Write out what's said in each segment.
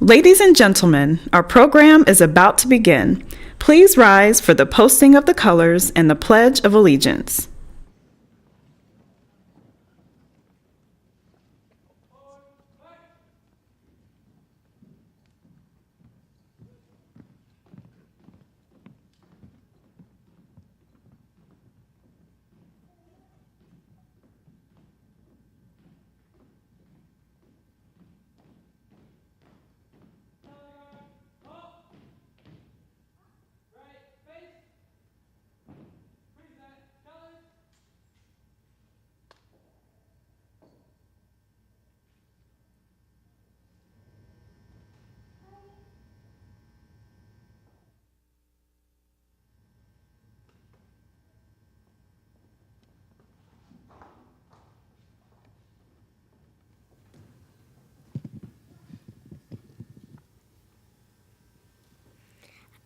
Ladies and gentlemen, our program is about to begin. Please rise for the posting of the colors and the Pledge of Allegiance.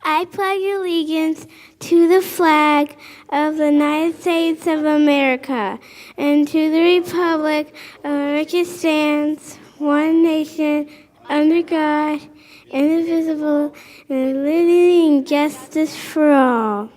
I pledge allegiance to the flag of the United States of America and to the republic of which it stands, one nation, under God, indivisible, and liberty and justice for all.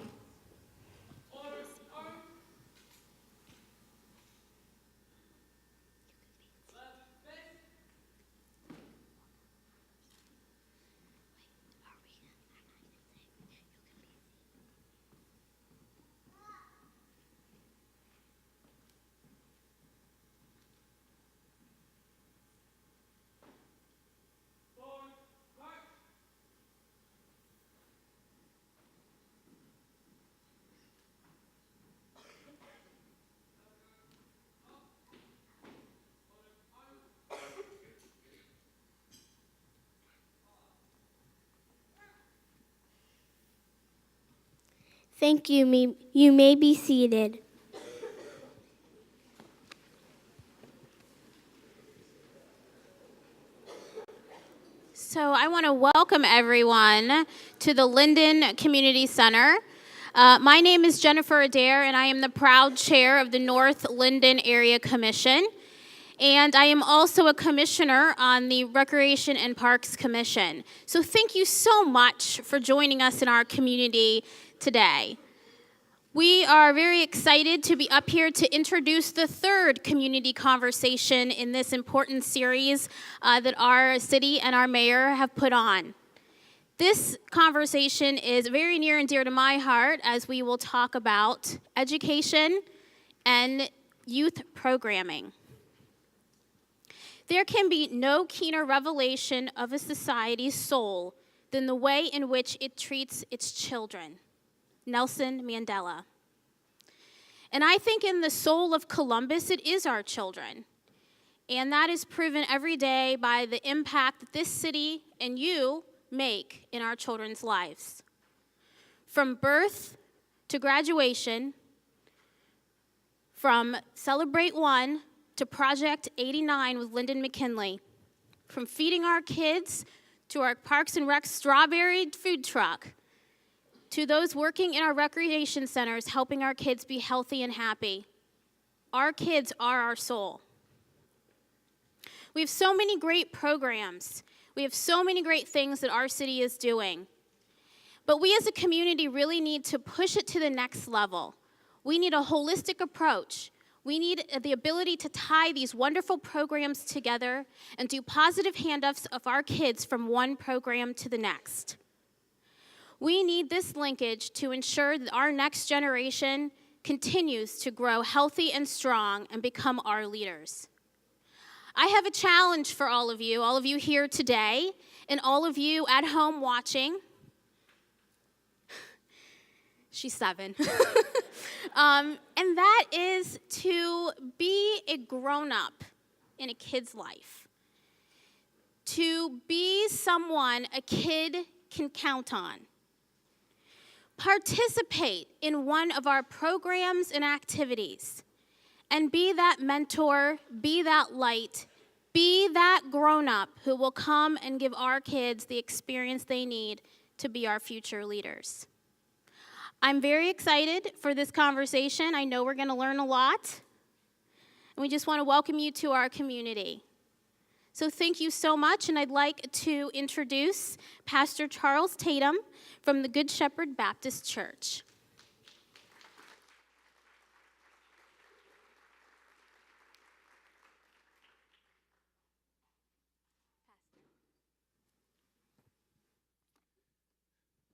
Thank you. You may be seated. So I want to welcome everyone to the Linden Community Center. My name is Jennifer Adair, and I am the proud chair of the North Linden Area Commission. And I am also a commissioner on the Recreation and Parks Commission. So thank you so much for joining us in our community today. We are very excited to be up here to introduce the third community conversation in this important series that our city and our mayor have put on. This conversation is very near and dear to my heart as we will talk about education and youth programming. There can be no keener revelation of a society's soul than the way in which it treats its children. Nelson Mandela. And I think in the soul of Columbus, it is our children. And that is proven every day by the impact that this city and you make in our children's lives. From birth to graduation, from Celebrate One to Project 89 with Lyndon McKinley, from feeding our kids to our Parks and Rec strawberry food truck, to those working in our recreation centers helping our kids be healthy and happy. Our kids are our soul. We have so many great programs. We have so many great things that our city is doing. But we as a community really need to push it to the next level. We need a holistic approach. We need the ability to tie these wonderful programs together and do positive handoffs of our kids from one program to the next. We need this linkage to ensure that our next generation continues to grow healthy and strong and become our leaders. I have a challenge for all of you here today, and all of you at home watching. She's 7. And that is to be a grown-up in a kid's life. To be someone a kid can count on. Participate in one of our programs and activities and be that mentor, be that light, be that grown-up who will come and give our kids the experience they need to be our future leaders. I'm very excited for this conversation. I know we're going to learn a lot. And we just want to welcome you to our community. So thank you so much, and I'd like to introduce Pastor Charles Tatum from the Good Shepherd Baptist Church.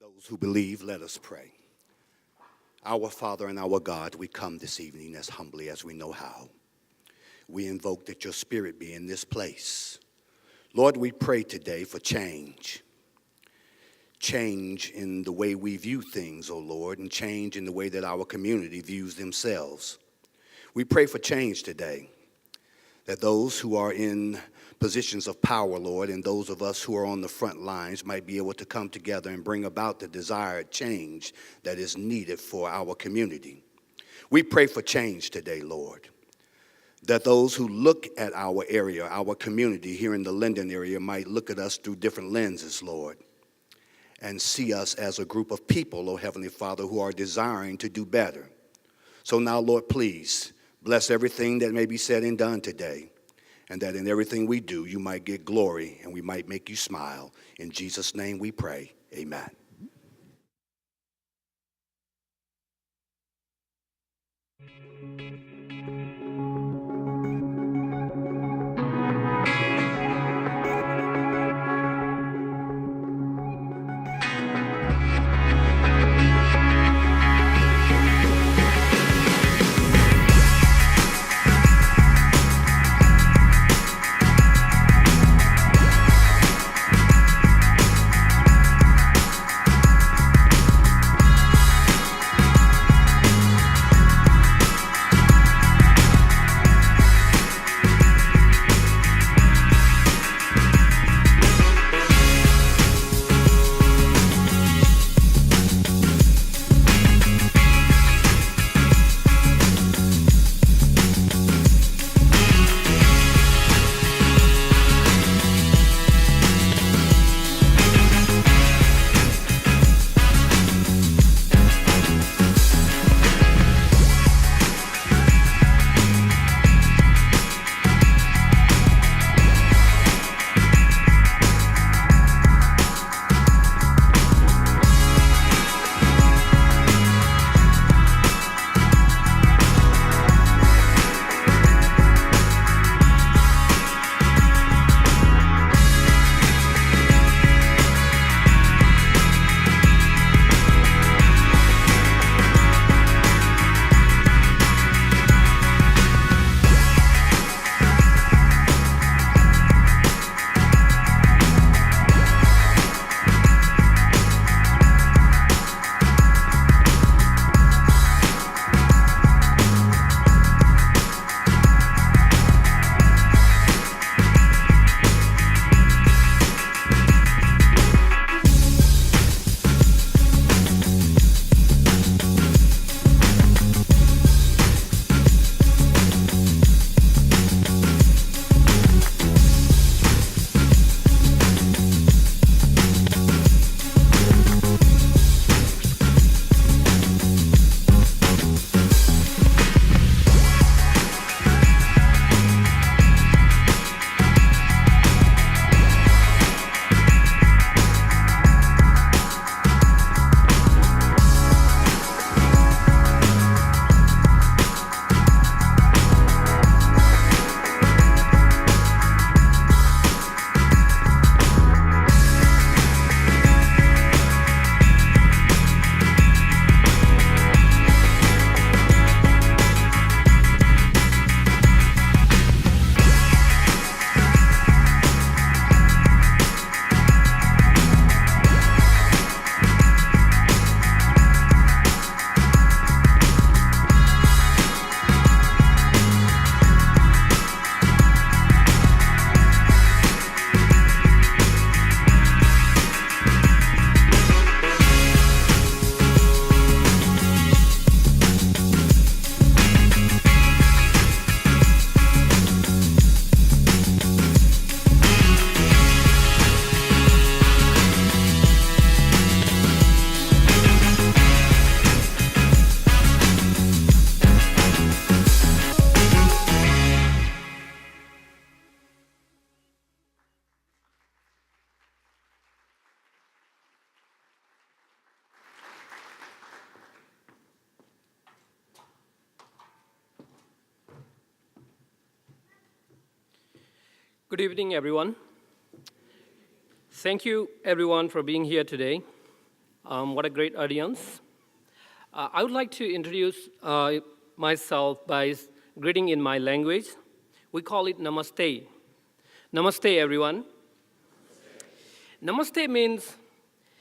Those who believe, let us pray. Our Father and our God, we come this evening as humbly as we know how. We invoke that your Spirit be in this place. Lord, we pray today for change. Change in the way we view things, oh Lord, and change in the way that our community views themselves. We pray for change today, that those who are in positions of power, Lord, and those of us who are on the front lines might be able to come together and bring about the desired change that is needed for our community. We pray for change today, Lord, that those who look at our area, our community here in the Linden area might look at us through different lenses, Lord, and see us as a group of people, oh Heavenly Father, who are desiring to do better. So now, Lord, please bless everything that may be said and done today, and that in everything we do, you might get glory and we might make you smile. In Jesus' name we pray, amen. Good evening, everyone. Thank you, everyone, for being here today. What a great audience. I would like to introduce myself by greeting in my language. We call it Namaste. Namaste, everyone. Namaste means,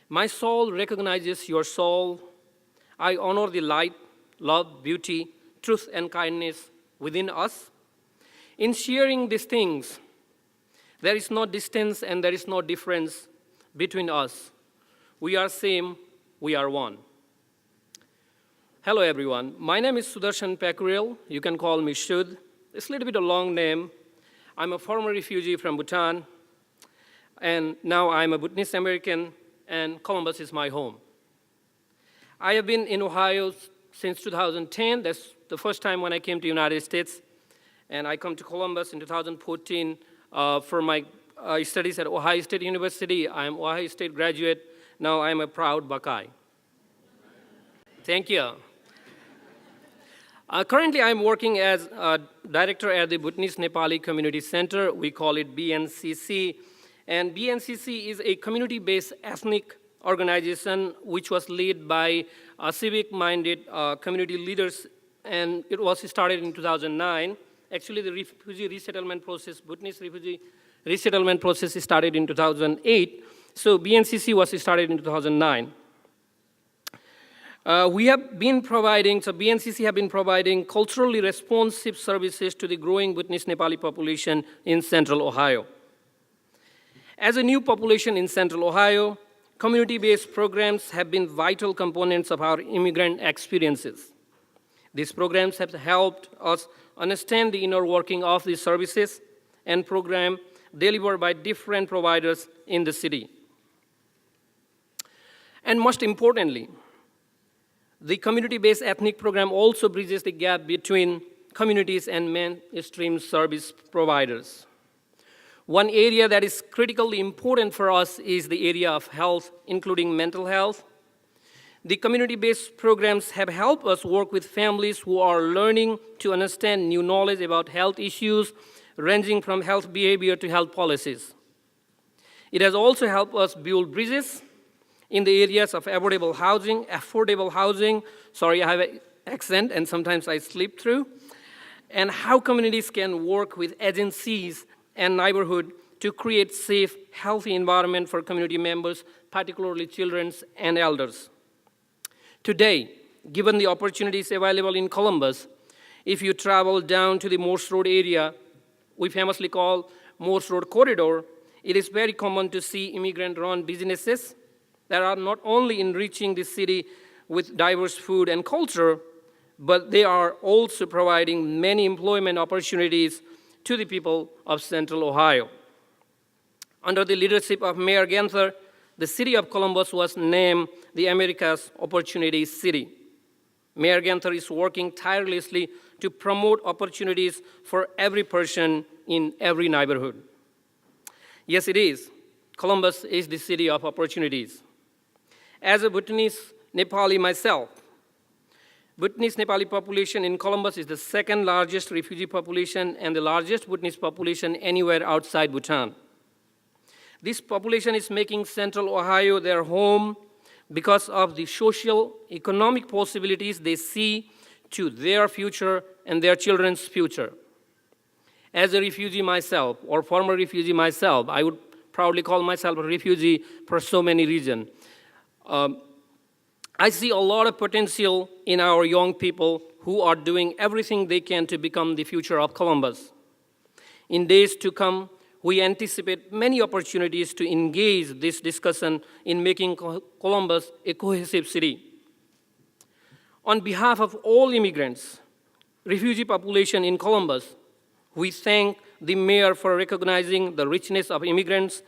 my soul recognizes your soul. I honor the light, love, beauty, truth, and kindness within us. In sharing these things, there is no distance and there is no difference between us. We are same, we are one. Hello, everyone. My name is Sudarshan Pakuril. You can call me Shud. It's a little bit of a long name. I'm a former refugee from Bhutan, and now I'm a Bhutanese American, and Columbus is my home. I have been in Ohio since 2010. That's the first time when I came to the United States, and I come to Columbus in 2014 for my studies at Ohio State University. I'm an Ohio State graduate. Now I'm a proud Buckeye. Thank you. Currently, I'm working as a director at the Bhutanese Nepali Community Center. We call it BNCC. And BNCC is a community-based ethnic organization which was led by civic-minded community leaders, and it was started in 2009. Actually, the refugee resettlement process, Bhutanese refugee resettlement process started in 2008. So BNCC was started in 2009. BNCC have been providing culturally responsive services to the growing Bhutanese Nepali population in Central Ohio. As a new population in Central Ohio, community-based programs have been vital components of our immigrant experiences. These programs have helped us understand the inner working of these services and programs delivered by different providers in the city. And most importantly, the community-based ethnic program also bridges the gap between communities and mainstream service providers. One area that is critically important for us is the area of health, including mental health. The community-based programs have helped us work with families who are learning to understand new knowledge about health issues, ranging from health behavior to health policies. It has also helped us build bridges in the areas of affordable housing, sorry, I have an accent and sometimes I slip through, and how communities can work with agencies and neighborhood to create safe, healthy environment for community members, particularly children and elders. Today, given the opportunities available in Columbus, if you travel down to the Morse Road area, we famously call Morse Road Corridor, it is very common to see immigrant-run businesses that are not only enriching the city with diverse food and culture, but they are also providing many employment opportunities to the people of Central Ohio. Under the leadership of Mayor Ginther, the city of Columbus was named the America's Opportunity City. Mayor Ginther is working tirelessly to promote opportunities for every person in every neighborhood. Yes, it is. Columbus is the city of opportunities. As a Bhutanese Nepali myself, Bhutanese Nepali population in Columbus is the second largest refugee population and the largest Bhutanese population anywhere outside Bhutan. This population is making Central Ohio their home because of the social, economic possibilities they see to their future and their children's future. As a refugee myself, or former refugee myself, I would proudly call myself a refugee for so many reasons. I see a lot of potential in our young people who are doing everything they can to become the future of Columbus. In days to come, we anticipate many opportunities to engage this discussion in making Columbus a cohesive city. On behalf of all immigrants, refugee population in Columbus, we thank the mayor for recognizing the richness of immigrant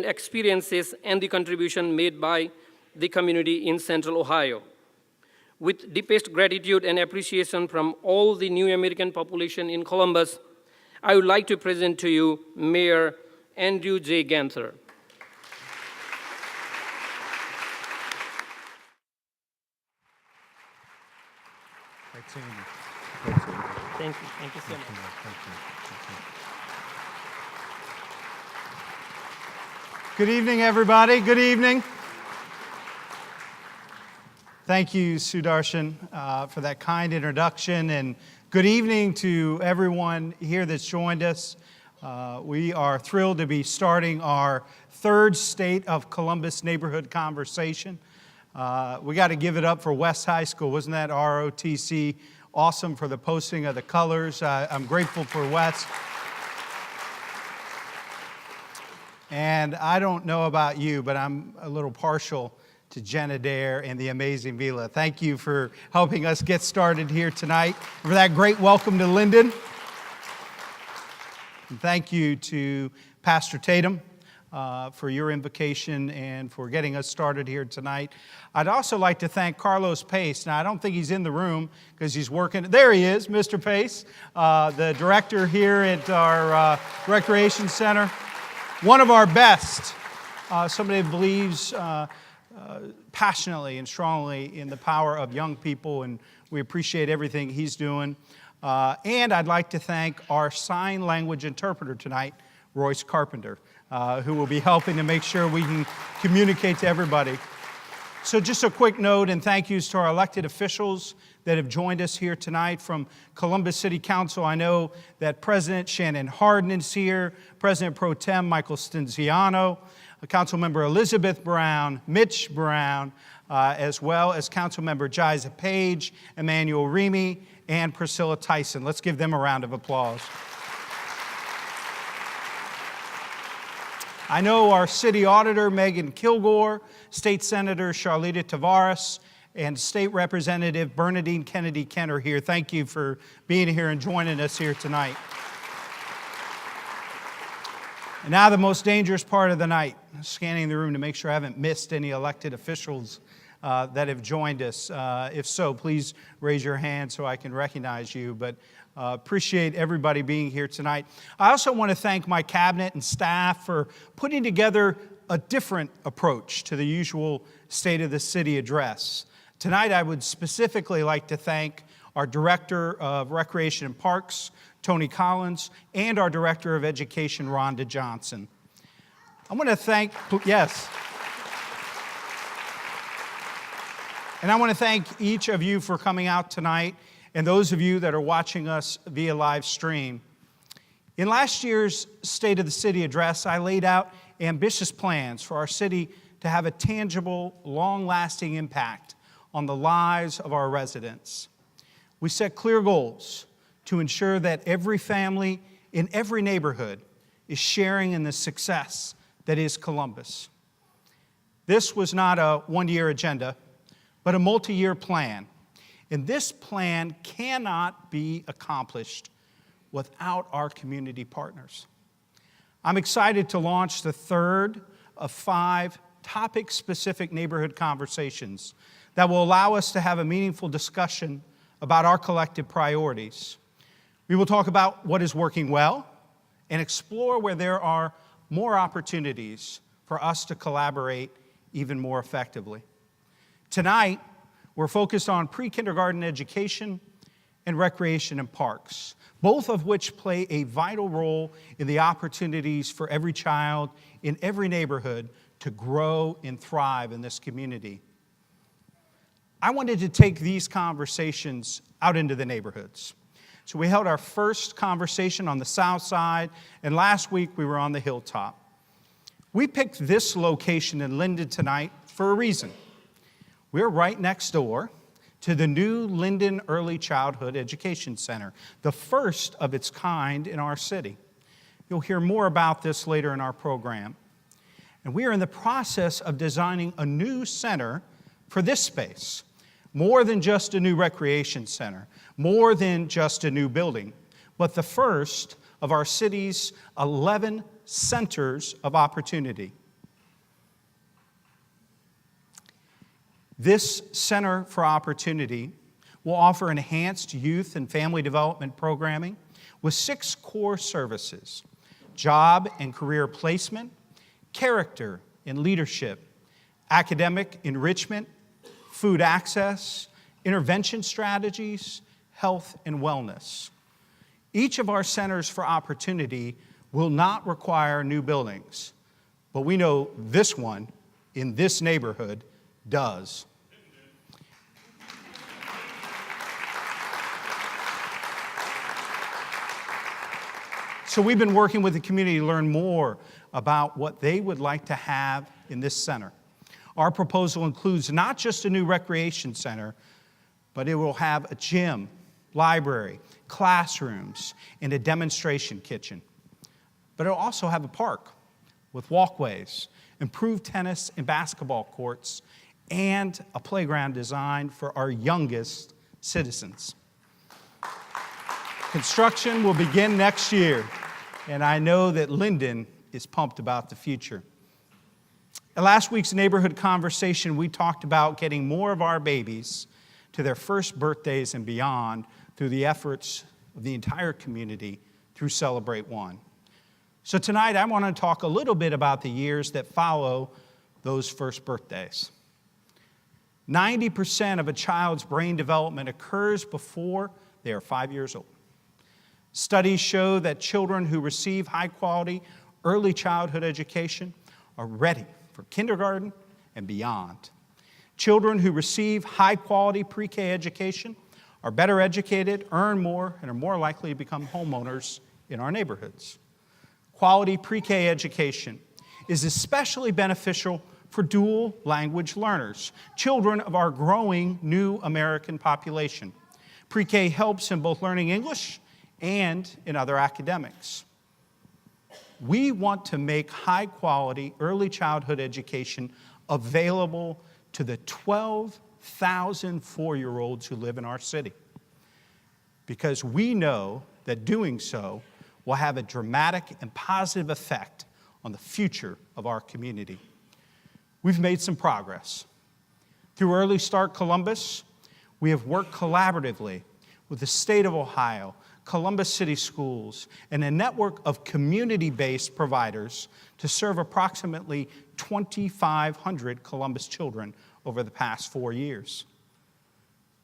experiences and the contribution made by the community in Central Ohio. With deepest gratitude and appreciation from all the new American population in Columbus, I would like to present to you Mayor Andrew J. Ginther. Thank you so much. Good evening, everybody. Good evening. Thank you, Sudarshan, for that kind introduction, and good evening to everyone here that's joined us. We are thrilled to be starting our third State of Columbus Neighborhood Conversation. We got to give it up for West High School. Wasn't that ROTC awesome for the posting of the colors? I'm grateful for West. And I don't know about you, but I'm a little partial to Jen Adair and the amazing Vila. Thank you for helping us get started here tonight, and for that great welcome to Linden. And thank you to Pastor Tatum for your invocation and for getting us started here tonight. I'd also like to thank Carlos Pace. Now, I don't think he's in the room because he's working. There he is, Mr. Pace, the director here at our Recreation Center. One of our best, somebody who believes passionately and strongly in the power of young people, and we appreciate everything he's doing. And I'd like to thank our sign language interpreter tonight, Royce Carpenter, who will be helping to make sure we can communicate to everybody. So just a quick note and thank yous to our elected officials that have joined us here tonight. From Columbus City Council, I know that President Shannon Hardin is here, President Pro Tem Michael Stinziano, Councilmember Elizabeth Brown, Mitch Brown, as well as Councilmember Jiza Page, Emmanuel Remy, and Priscilla Tyson. Let's give them a round of applause. I know our City Auditor, Megan Kilgore, State Senator Charlita Tavares, and State Representative Bernadine Kennedy Kent are here. Thank you for being here and joining us here tonight. And now the most dangerous part of the night, scanning the room to make sure I haven't missed any elected officials that have joined us. If so, please raise your hand so I can recognize you. But appreciate everybody being here tonight. I also want to thank my cabinet and staff for putting together a different approach to the usual State of the City address. Tonight, I would specifically like to thank our Director of Recreation and Parks, Tony Collins, and our Director of Education, Rhonda Johnson. I want to thank, yes. And I want to thank each of you for coming out tonight, and those of you that are watching us via live stream. In last year's State of the City address, I laid out ambitious plans for our city to have a tangible, long-lasting impact on the lives of our residents. We set clear goals to ensure that every family in every neighborhood is sharing in the success that is Columbus. This was not a one-year agenda, but a multi-year plan. And this plan cannot be accomplished without our community partners. I'm excited to launch the third of 5 topic-specific neighborhood conversations that will allow us to have a meaningful discussion about our collective priorities. We will talk about what is working well and explore where there are more opportunities for us to collaborate even more effectively. Tonight, we're focused on pre-kindergarten education and recreation and parks, both of which play a vital role in the opportunities for every child in every neighborhood to grow and thrive in this community. I wanted to take these conversations out into the neighborhoods. So we held our first conversation on the south side, and last week we were on the Hilltop. We picked this location in Linden tonight for a reason. We're right next door to the new Linden Early Childhood Education Center, the first of its kind in our city. You'll hear more about this later in our program. And we are in the process of designing a new center for this space. More than just a new recreation center, more than just a new building, but the first of our city's 11 centers of opportunity. This Center for Opportunity will offer enhanced youth and family development programming with 6 core services: job and career placement, character and leadership, academic enrichment, food access, intervention strategies, health and wellness. Each of our centers for opportunity will not require new buildings, but we know this one in this neighborhood does. So we've been working with the community to learn more about what they would like to have in this center. Our proposal includes not just a new recreation center, but it will have a gym, library, classrooms, and a demonstration kitchen. But it'll also have a park with walkways, improved tennis and basketball courts, and a playground designed for our youngest citizens. Construction will begin next year, and I know that Linden is pumped about the future. At last week's neighborhood conversation, we talked about getting more of our babies to their first birthdays and beyond through the efforts of the entire community through Celebrate One. So tonight, I want to talk a little bit about the years that follow those first birthdays. 90% of a child's brain development occurs before they are 5 years old. Studies show that children who receive high-quality early childhood education are ready for kindergarten and beyond. Children who receive high-quality pre-K education are better educated, earn more, and are more likely to become homeowners in our neighborhoods. Quality pre-K education is especially beneficial for dual language learners, children of our growing new American population. Pre-K helps in both learning English and in other academics. We want to make high-quality early childhood education available to the 12,000 4-year-olds who live in our city, because we know that doing so will have a dramatic and positive effect on the future of our community. We've made some progress. Through Early Start Columbus, we have worked collaboratively with the state of Ohio, Columbus City Schools, and a network of community-based providers to serve approximately 2,500 Columbus children over the past 4 years.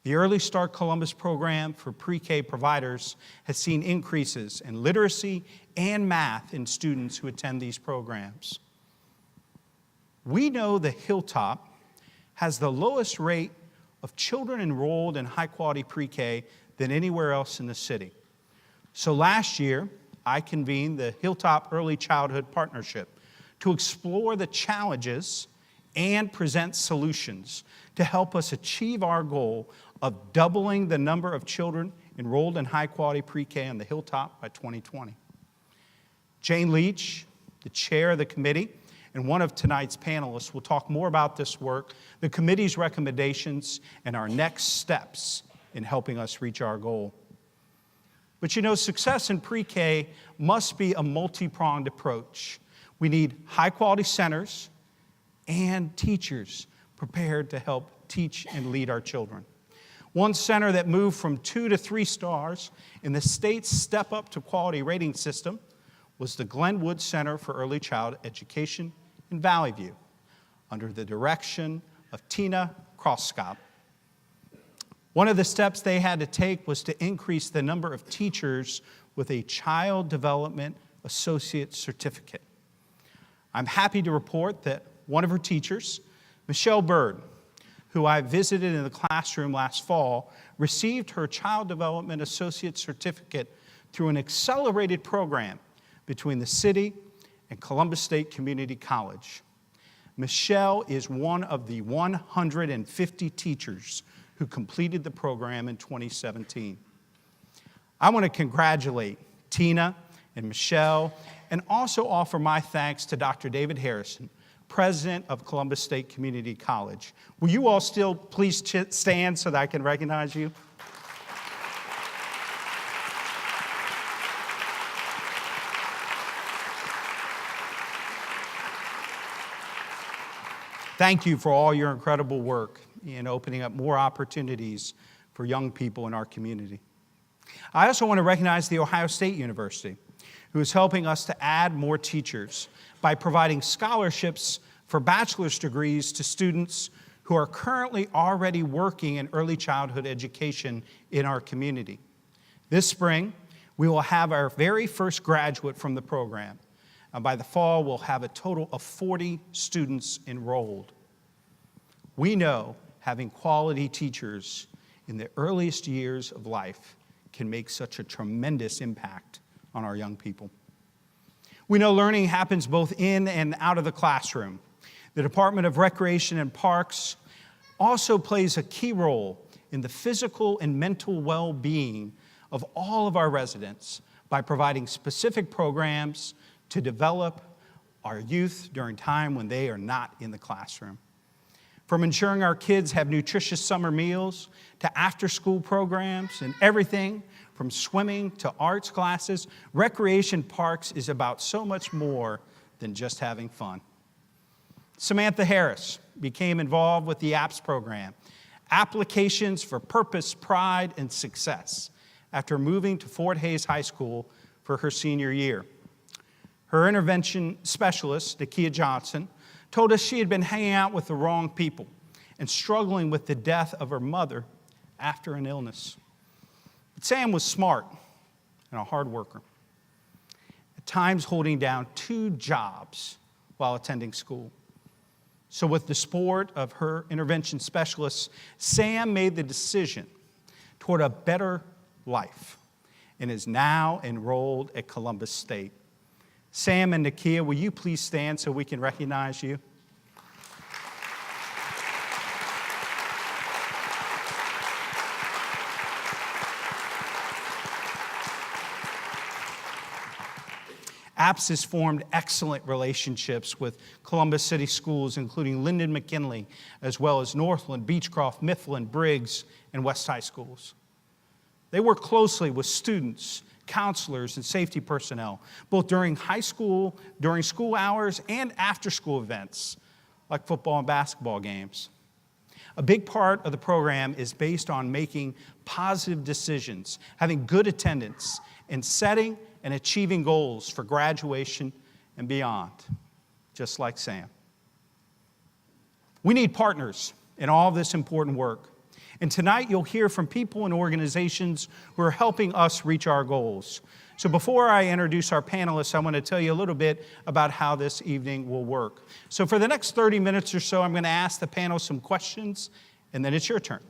The Early Start Columbus program for pre-K providers has seen increases in literacy and math in students who attend these programs. We know the Hilltop has the lowest rate of children enrolled in high-quality pre-K than anywhere else in the city. So last year, I convened the Hilltop Early Childhood Partnership to explore the challenges and present solutions to help us achieve our goal of doubling the number of children enrolled in high-quality pre-K on the Hilltop by 2020. Jane Leach, the chair of the committee, and one of tonight's panelists will talk more about this work, the committee's recommendations, and our next steps in helping us reach our goal. But you know, success in pre-K must be a multi-pronged approach. We need high-quality centers and teachers prepared to help teach and lead our children. One center that moved from 2 to 3 stars in the state's Step Up to Quality rating system was the Glenwood Center for Early Child Education in Valley View, under the direction of Tina Kroskop. One of the steps they had to take was to increase the number of teachers with a Child Development Associate Certificate. I'm happy to report that one of her teachers, Michelle Bird, who I visited in the classroom last fall, received her Child Development Associate Certificate through an accelerated program between the city and Columbus State Community College. Michelle is one of the 150 teachers who completed the program in 2017. I want to congratulate Tina and Michelle and also offer my thanks to Dr. David Harrison, president of Columbus State Community College. Will you all still please stand so that I can recognize you? Thank you for all your incredible work in opening up more opportunities for young people in our community. I also want to recognize the Ohio State University, who is helping us to add more teachers by providing scholarships for bachelor's degrees to students who are currently already working in early childhood education in our community. This spring, we will have our very first graduate from the program, By the fall, we'll have a total of 40 students enrolled. We know having quality teachers in the earliest years of life can make such a tremendous impact on our young people. We know learning happens both in and out of the classroom. The Department of Recreation and Parks also plays a key role in the physical and mental well-being of all of our residents by providing specific programs to develop our youth during time when they are not in the classroom. From ensuring our kids have nutritious summer meals to after-school programs and everything from swimming to arts classes, Recreation Parks is about so much more than just having fun. Samantha Harris became involved with the APPS program, Applications for Purpose, Pride, and Success, after moving to Fort Hays High School for her senior year. Her intervention specialist, Nikki Johnson, told us she had been hanging out with the wrong people and struggling with the death of her mother after an illness. But Sam was smart and a hard worker, at times holding down 2 jobs while attending school. So with the support of her intervention specialists, Sam made the decision toward a better life and is now enrolled at Columbus State. Sam and Nakia, will you please stand so we can recognize you? APPS has formed excellent relationships with Columbus City schools, including Linden McKinley, as well as Northland, Beechcroft, Mifflin, Briggs, and West High schools. They work closely with students, counselors, and safety personnel, both during school hours and after-school events, like football and basketball games. A big part of the program is based on making positive decisions, having good attendance, and setting and achieving goals for graduation and beyond, just like Sam. We need partners in all this important work. And tonight you'll hear from people and organizations who are helping us reach our goals. So before I introduce our panelists, I want to tell you a little bit about how this evening will work. So for the next 30 minutes or so, I'm going to ask the panel some questions, and then it's your turn.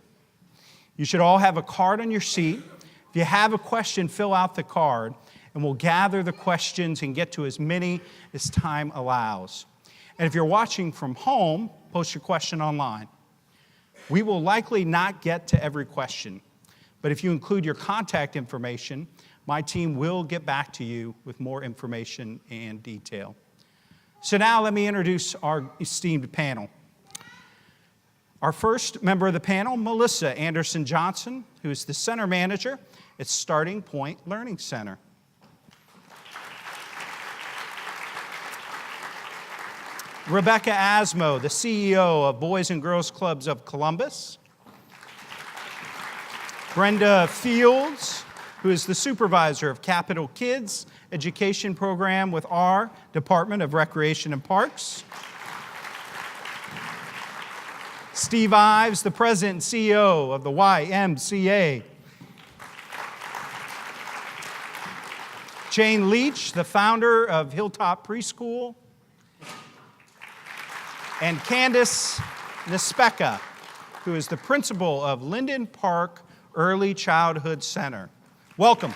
You should all have a card on your seat. If you have a question, fill out the card, and we'll gather the questions and get to as many as time allows. And if you're watching from home, post your question online. We will likely not get to every question, but if you include your contact information, my team will get back to you with more information and detail. So now let me introduce our esteemed panel. Our first member of the panel, Melissa Anderson-Johnson, who is the center manager at Starting Point Learning Center. Rebecca Asmo, the CEO of Boys and Girls Clubs of Columbus. Brenda Fields, who is the supervisor of Capital Kids Education Program with our Department of Recreation and Parks. Steve Ives, the president and CEO of the YMCA. Jane Leach, the founder of Hilltop Preschool. And Candace Nespeka, who is the principal of Linden Park Early Childhood Center. Welcome.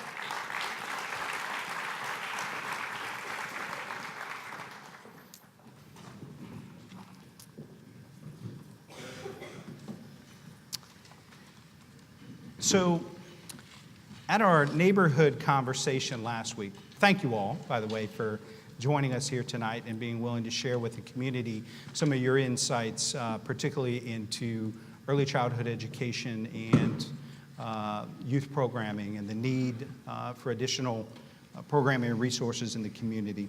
So, at our neighborhood conversation last week, thank you all, by the way, for joining us here tonight and being willing to share with the community some of your insights, particularly into early childhood education and youth programming and the need for additional programming and resources in the community.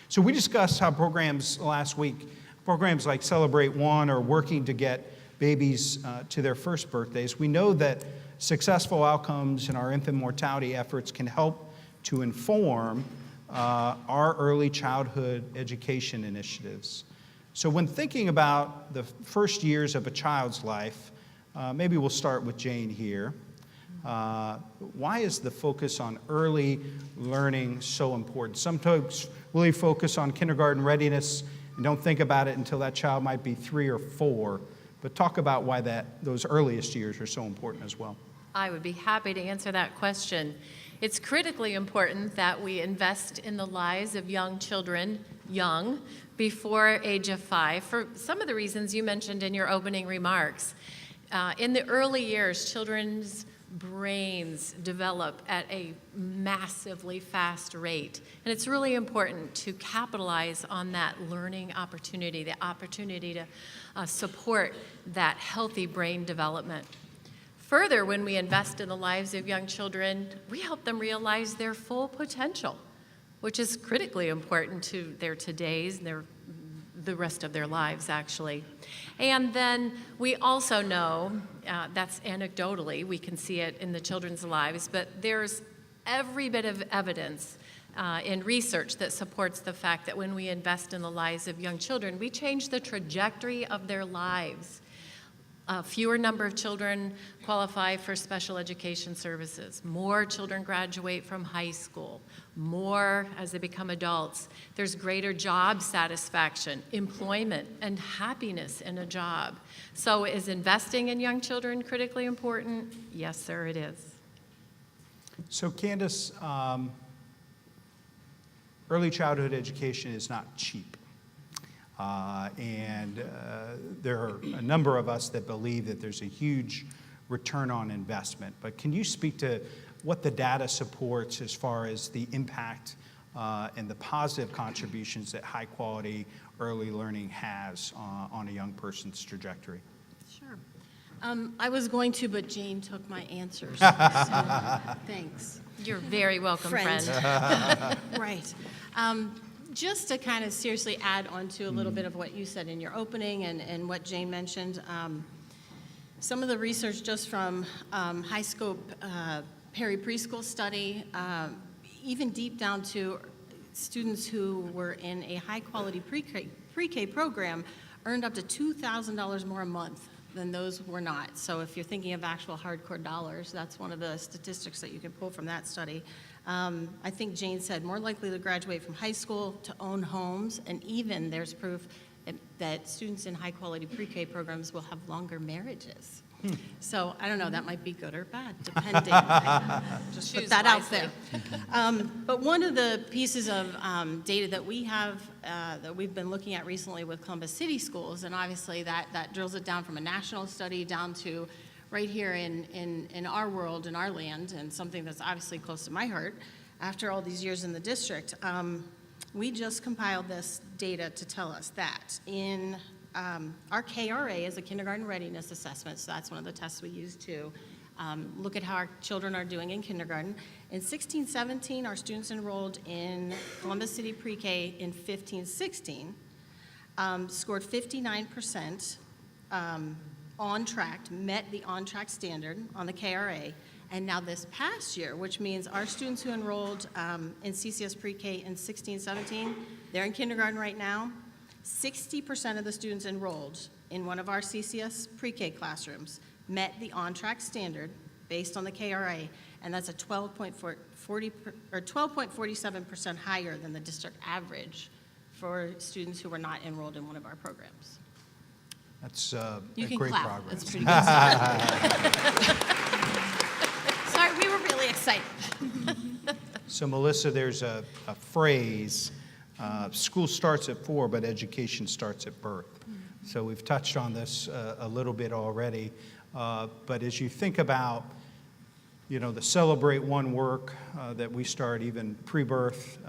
So we discussed how programs last week, programs like Celebrate One are working to get babies to their first birthdays. We know that successful outcomes in our infant mortality efforts can help to inform our early childhood education initiatives. So when thinking about the first years of a child's life, maybe we'll start with Jane here. Why is the focus on early learning so important? Some folks really focus on kindergarten readiness and don't think about it until that child might be 3 or 4, but talk about why those earliest years are so important as well. I would be happy to answer that question. It's critically important that we invest in the lives of young children, before age of 5, for some of the reasons you mentioned in your opening remarks. In the early years, children's brains develop at a massively fast rate. And it's really important to capitalize on that learning opportunity, the opportunity to support that healthy brain development. Further, when we invest in the lives of young children, we help them realize their full potential, which is critically important to their todays and the rest of their lives, actually. And then we also know, that's anecdotally, we can see it in the children's lives, but there's every bit of evidence in research that supports the fact that when we invest in the lives of young children, we change the trajectory of their lives. A fewer number of children qualify for special education services. More children graduate from high school. More as they become adults. There's greater job satisfaction, employment, and happiness in a job. So is investing in young children critically important? Yes, sir, it is. So Candace, early childhood education is not cheap. There are a number of us that believe that there's a huge return on investment. But can you speak to what the data supports as far as the impact and the positive contributions that high quality early learning has on a young person's trajectory? Sure. I was going to, but Jane took my answers. So, thanks. You're very welcome, friend. Right. Just to kind of seriously add on to a little bit of what you said in your opening and what Jane mentioned, some of the research just from high scope Perry preschool study, even deep down to students who were in a high quality pre-K program earned up to $2,000 more a month than those who were not. So if you're thinking of actual hardcore dollars, that's one of the statistics that you can pull from that study. I think Jane said more likely to graduate from high school, to own homes, and even there's proof that students in high-quality pre-K programs will have longer marriages. So I don't know, that might be good or bad, depending. Just put that out there. But one of the pieces of data that we have, that we've been looking at recently with Columbus City Schools, and obviously that drills it down from a national study down to right here in our world, in our land, and something that's obviously close to my heart, after all these years in the district, we just compiled this data to tell us that in our KRA is a kindergarten readiness assessment, so that's one of the tests we use to look at how our children are doing in kindergarten. In 16-17, our students enrolled in Columbus City Pre-K in 15-16 scored 59%, on track, met the on-track standard on the KRA. And now this past year, which means our students who enrolled in CCS Pre-K in 16-17, they're in kindergarten right now. 60% of the students enrolled in one of our CCS Pre-K classrooms met the on-track standard based on the KRA, and that's a 12.47% higher than the district average for students who were not enrolled in one of our programs. That's you can great clap. progress. That's pretty good. Sorry, we were really excited. So Melissa, there's a phrase, school starts at 4, but education starts at birth. So we've touched on this a little bit already, but as you think about, the Celebrate One work that we start even pre-birth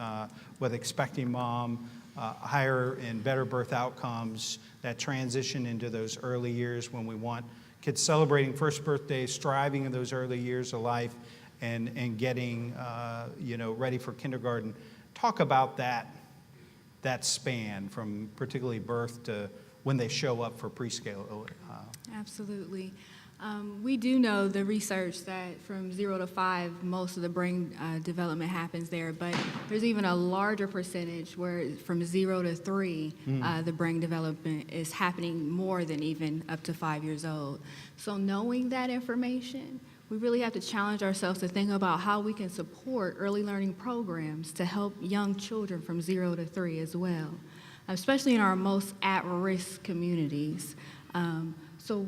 with expecting mom, higher and better birth outcomes, that transition into those early years when we want kids celebrating first birthdays, striving in those early years of life, and getting ready for kindergarten. Talk about that span from particularly birth to when they show up for preschool. Absolutely. We do know the research that from 0 to 5, most of the brain development happens there, but there's even a larger percentage where from 0 to 3, the brain development is happening more than even up to 5 years old. So knowing that information, we really have to challenge ourselves to think about how we can support early learning programs to help young children from 0 to 3 as well, especially in our most at-risk communities. So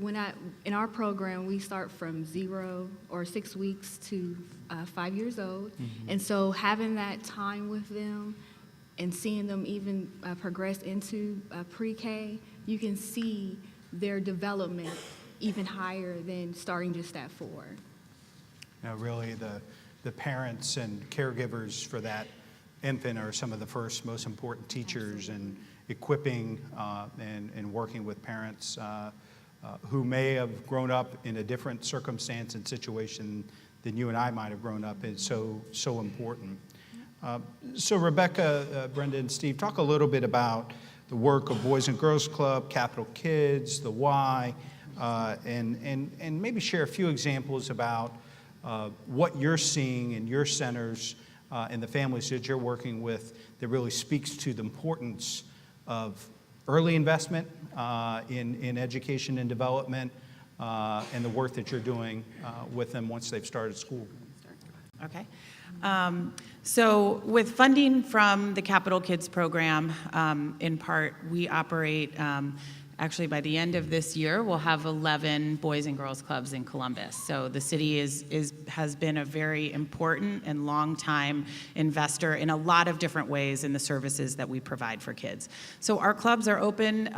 in our program, we start from 0 or 6 weeks to 5 years old. And so having that time with them and seeing them even progress into pre-K, you can see their development even higher than starting just at 4. Now, really, the parents and caregivers for that infant are some of the first most important teachers in equipping and working with parents who may have grown up in a different circumstance and situation than you and I might have grown up in. So important. So Rebecca, Brenda, and Steve, talk a little bit about the work of Boys and Girls Club, Capital Kids, the Y, and maybe share a few examples about what you're seeing in your centers and the families that you're working with that really speaks to the importance of early investment in education and development and the work that you're doing with them once they've started school. Okay. So with funding from the Capital Kids program, in part, we operate, actually by the end of this year, we'll have 11 Boys and Girls Clubs in Columbus. So the city has been a very important and long-time investor in a lot of different ways in the services that we provide for kids. So our clubs are open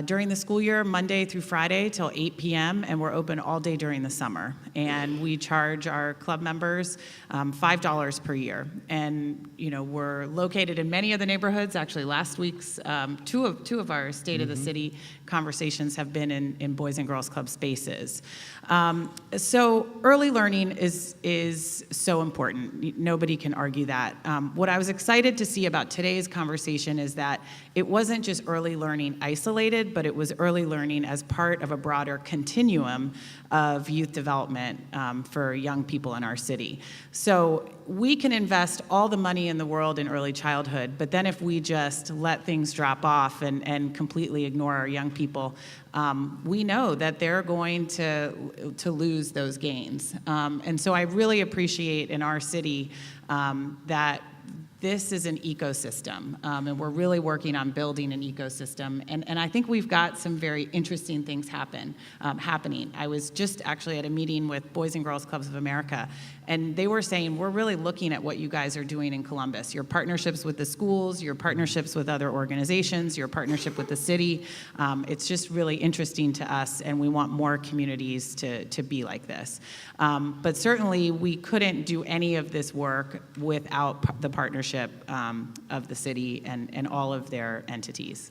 during the school year, Monday through Friday till 8 p.m., and we're open all day during the summer. And we charge our club members $5 per year. And, you know, we're located in many of the neighborhoods. Actually, last week's two of our State of the City conversations have been in Boys and Girls Club spaces. So early learning is so important. Nobody can argue that. What I was excited to see about today's conversation is that it wasn't just early learning isolated, but it was early learning as part of a broader continuum of youth development for young people in our city. So we can invest all the money in the world in early childhood, but then if we just let things drop off and completely ignore our young people, we know that they're going to lose those gains. And so I really appreciate in our city that this is an ecosystem, and we're really working on building an ecosystem. And I think we've got some very interesting things happening. I was just actually at a meeting with Boys and Girls Clubs of America, and they were saying, we're really looking at what you guys are doing in Columbus. Your partnerships with the schools, your partnerships with other organizations, your partnership with the city. It's just really interesting to us, and we want more communities to be like this. But certainly, we couldn't do any of this work without the partnership of the city and all of their entities.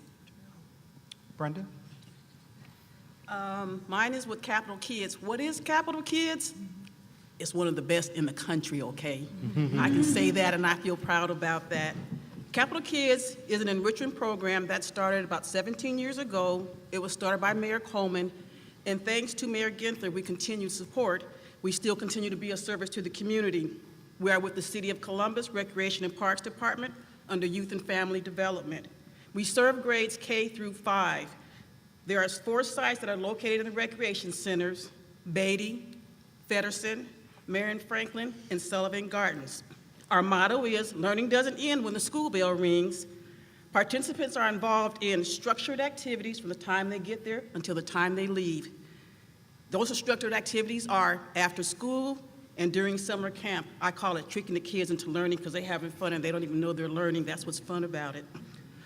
Brenda? Mine is with Capital Kids. What is Capital Kids? It's one of the best in the country, okay? I can say that, and I feel proud about that. Capital Kids is an enrichment program that started about 17 years ago. It was started by Mayor Coleman, and thanks to Mayor Ginther, we continue support. We still continue to be a service to the community. We are with the City of Columbus Recreation and Parks Department under Youth and Family Development. We serve grades K through 5. There are 4 sites that are located in the recreation centers: Beatty, Feddersen, Marion Franklin, and Sullivan Gardens. Our motto is, learning doesn't end when the school bell rings. Participants are involved in structured activities from the time they get there until the time they leave. Those structured activities are after school and during summer camp. I call it tricking the kids into learning because they're having fun and they don't even know they're learning. That's what's fun about it.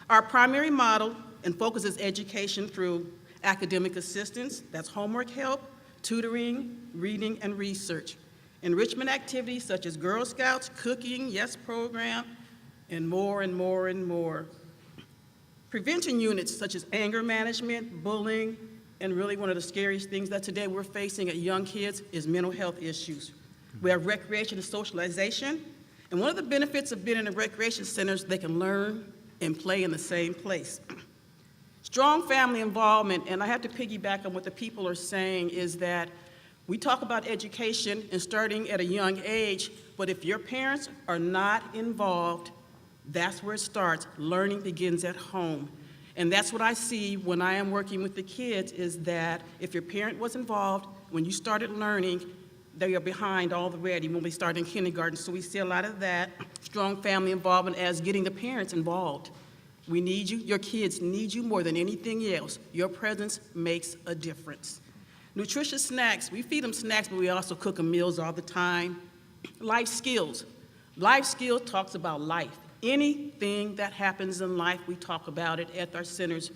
Our primary model and focus is education through academic assistance, that's homework help, tutoring, reading, and research. Enrichment activities such as Girl Scouts, cooking, YES program, and more and more and more. Prevention units such as anger management, bullying, and really one of the scariest things that today we're facing at young kids is mental health issues. We have recreation and socialization, and one of the benefits of being in the recreation centers, they can learn and play in the same place. Strong family involvement, and I have to piggyback on what the people are saying, is that we talk about education and starting at a young age, but if your parents are not involved, that's where it starts. Learning begins at home. And that's what I see when I am working with the kids, is that if your parent was involved, when you started learning, they are behind already when we start in kindergarten. So we see a lot of that. Strong family involvement as getting the parents involved. We need you. Your kids need you more than anything else. Your presence makes a difference. Nutritious snacks. We feed them snacks, but we also cook them meals all the time. Life skills. Life skills talks about life. Anything that happens in life, we talk about it at our centers.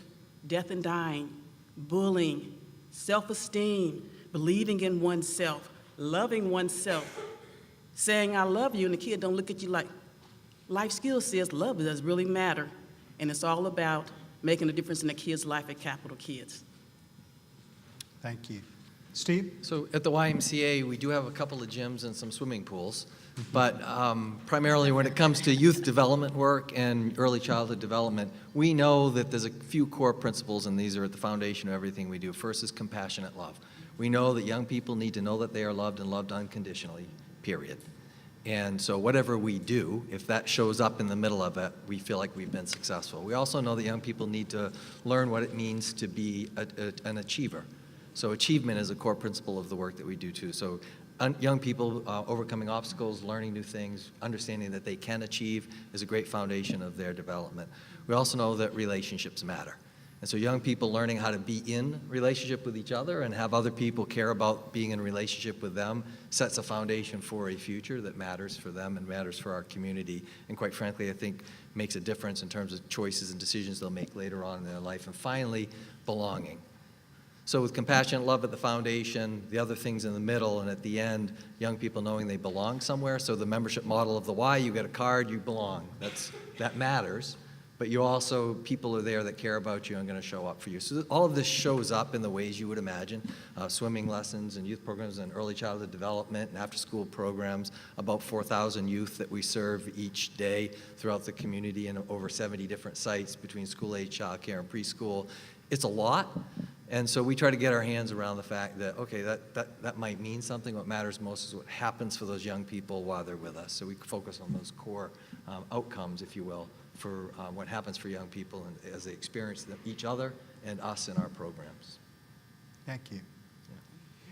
Death and dying, bullying, self-esteem, believing in oneself, loving oneself, saying I love you, and the kid don't look at you like. Life skills says love does really matter, and it's all about making a difference in a kid's life at Capital Kids. Thank you. Steve? So at the YMCA, we do have a couple of gyms and some swimming pools, but primarily when it comes to youth development work and early childhood development, we know that there's a few core principles, and these are at the foundation of everything we do. First is compassionate love. We know that young people need to know that they are loved and loved unconditionally, period. And so whatever we do, if that shows up in the middle of it, we feel like we've been successful. We also know that young people need to learn what it means to be an achiever. So achievement is a core principle of the work that we do too. So young people overcoming obstacles, learning new things, understanding that they can achieve is a great foundation of their development. We also know that relationships matter. And so young people learning how to be in relationship with each other and have other people care about being in relationship with them sets a foundation for a future that matters for them and matters for our community. And quite frankly, I think makes a difference in terms of choices and decisions they'll make later on in their life. And finally, belonging. So with compassionate love at the foundation, the other things in the middle, and at the end, young people knowing they belong somewhere. So the membership model of the Y, you get a card, you belong. That matters. But you also, people are there that care about you and going to show up for you. So all of this shows up in the ways you would imagine. Swimming lessons and youth programs and early childhood development and after-school programs, about 4,000 youth that we serve each day throughout the community in over 70 different sites between school-age childcare and preschool. It's a lot. And so we try to get our hands around the fact that, okay, that might mean something. What matters most is what happens for those young people while they're with us. So we focus on those core outcomes, if you will, for what happens for young people and as they experience each other and us in our programs. Thank you. Yeah.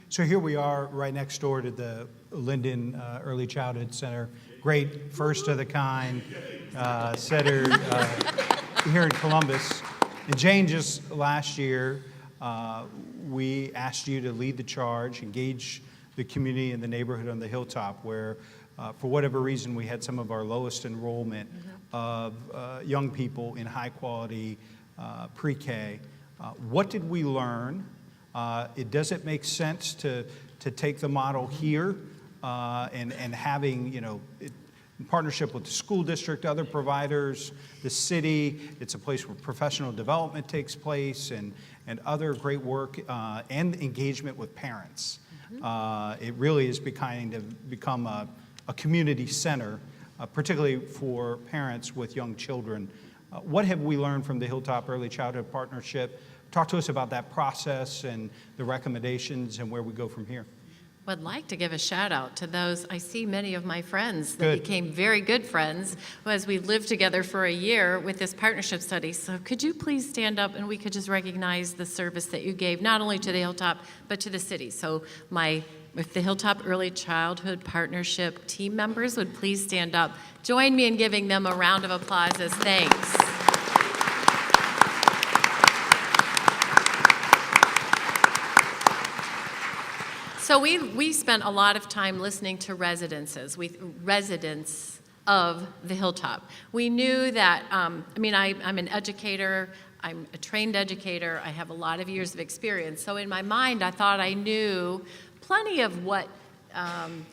So here we are right next door to the Linden Early Childhood Center. Great, first of the kind center here in Columbus. And Jane, just last year, we asked you to lead the charge, engage the community in the neighborhood on the Hilltop, where for whatever reason we had some of our lowest enrollment of young people in high quality pre-K. What did we learn? Does it make sense to take the model here and having, in partnership with the school district, other providers, the city, it's a place where professional development takes place and other great work and engagement with parents. It really has become a community center, particularly for parents with young children. What have we learned from the Hilltop Early Childhood Partnership? Talk to us about that process and the recommendations and where we go from here. I'd like to give a shout out to those. I see many of my friends that became very good friends as we lived together for a year with this partnership study. So could you please stand up and we could just recognize the service that you gave, not only to the Hilltop, but to the city. So if the Hilltop Early Childhood Partnership team members would please stand up. Join me in giving them a round of applause as thanks. So we spent a lot of time listening to residents of the Hilltop. We knew that, I'm an educator, I'm a trained educator, I have a lot of years of experience. So in my mind, I thought I knew plenty of what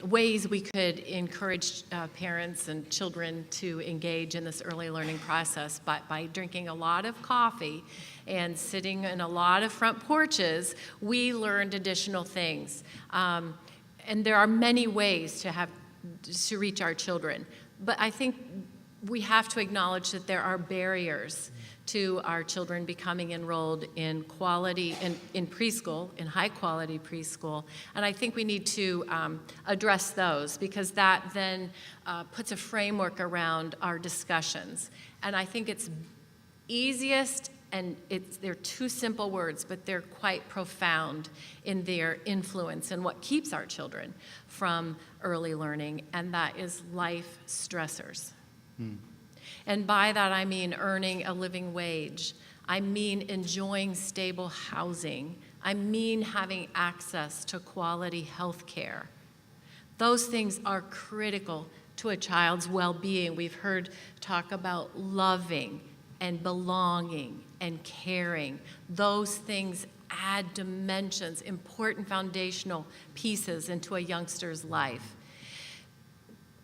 ways we could encourage parents and children to engage in this early learning process by drinking a lot of coffee and sitting in a lot of front porches. We learned additional things. And there are many ways to reach our children. But I think we have to acknowledge that there are barriers to our children becoming enrolled in quality, in preschool, in high quality preschool. And I think we need to address those because that then puts a framework around our discussions. And I think it's easiest And they're two simple words, but they're quite profound in their influence and what keeps our children from early learning, and that is life stressors. And by that I mean earning a living wage. I mean enjoying stable housing. I mean having access to quality health care. Those things are critical to a child's well-being. We've heard talk about loving and belonging and caring. Those things add dimensions, important foundational pieces into a youngster's life.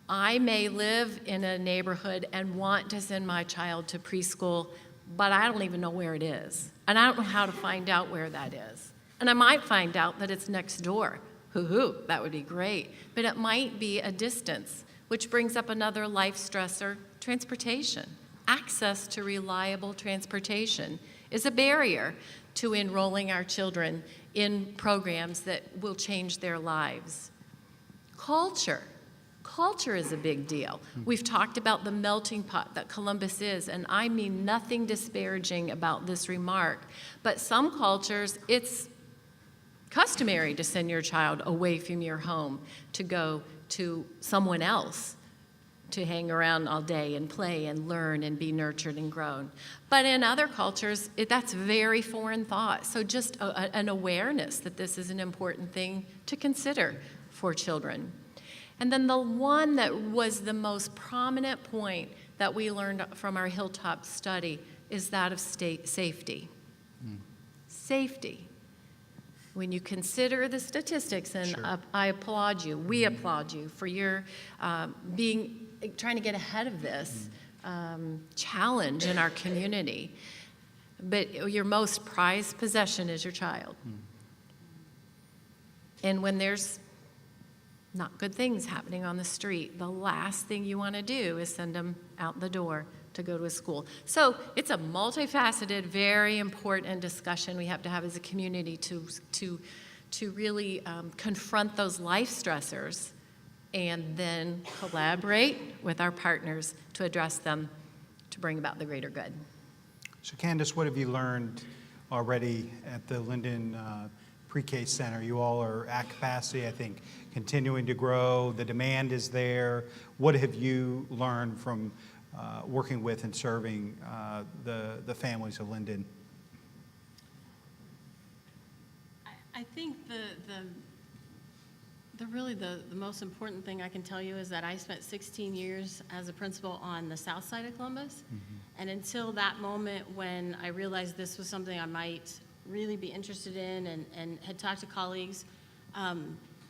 I may live in a neighborhood and want to send my child to preschool, but I don't even know where it is. And I don't know how to find out where that is. And I might find out that it's next door. Hoo-hoo, that would be great. But it might be a distance, which brings up another life stressor, transportation. Access to reliable transportation is a barrier to enrolling our children in programs that will change their lives. Culture. Culture is a big deal. We've talked about the melting pot that Columbus is, and I mean nothing disparaging about this remark, but some cultures, it's customary to send your child away from your home to go to someone else to hang around all day and play and learn and be nurtured and grown. But in other cultures, that's very foreign thought. So just an awareness that this is an important thing to consider for children. And then the one that was the most prominent point that we learned from our Hilltop study is that of safety. Safety. When you consider the statistics, and Sure. I applaud you, we applaud you for your trying to get ahead of this challenge in our community. But your most prized possession is your child. And when there's not good things happening on the street, the last thing you want to do is send them out the door to go to a school. So it's a multifaceted, very important discussion we have to have as a community to really confront those life stressors and then collaborate with our partners to address them to bring about the greater good. So Candace, what have you learned already at the Linden Pre-K Center? You all are at capacity, I think, continuing to grow. The demand is there. What have you learned from working with and serving the families of Linden? I think the most important thing I can tell you is that I spent 16 years as a principal on the south side of Columbus. And until that moment when I realized this was something I might really be interested in and had talked to colleagues,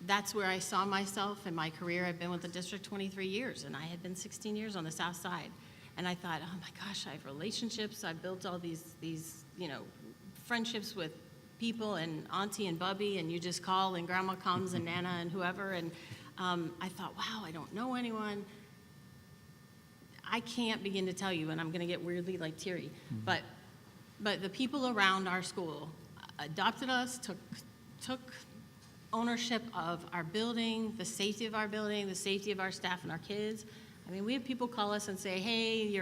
that's where I saw myself in my career. I've been with the district 23 years, and I had been 16 years on the south side. And I thought, oh my gosh, I have relationships. I've built all these friendships with people and auntie and bubby, and you just call and grandma comes and Nana and whoever. And I thought, wow, I don't know anyone. I can't begin to tell you, and I'm going to get weirdly like teary, but the people around our school adopted us, took ownership of our building, the safety of our building, the safety of our staff and our kids. I mean, we have people call us and say, hey,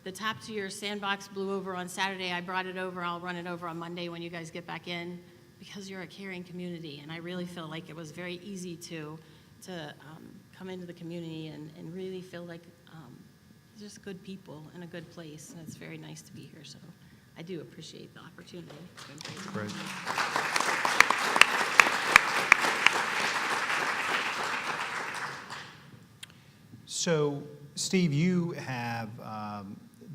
the top to your sandbox blew over on Saturday. I brought it over. I'll run it over on Monday when you guys get back in, because you're a caring community. And I really feel like it was very easy to come into the community and really feel like just good people in a good place. And it's very nice to be here. So I do appreciate the opportunity. It's been great. Great. So, Steve, you have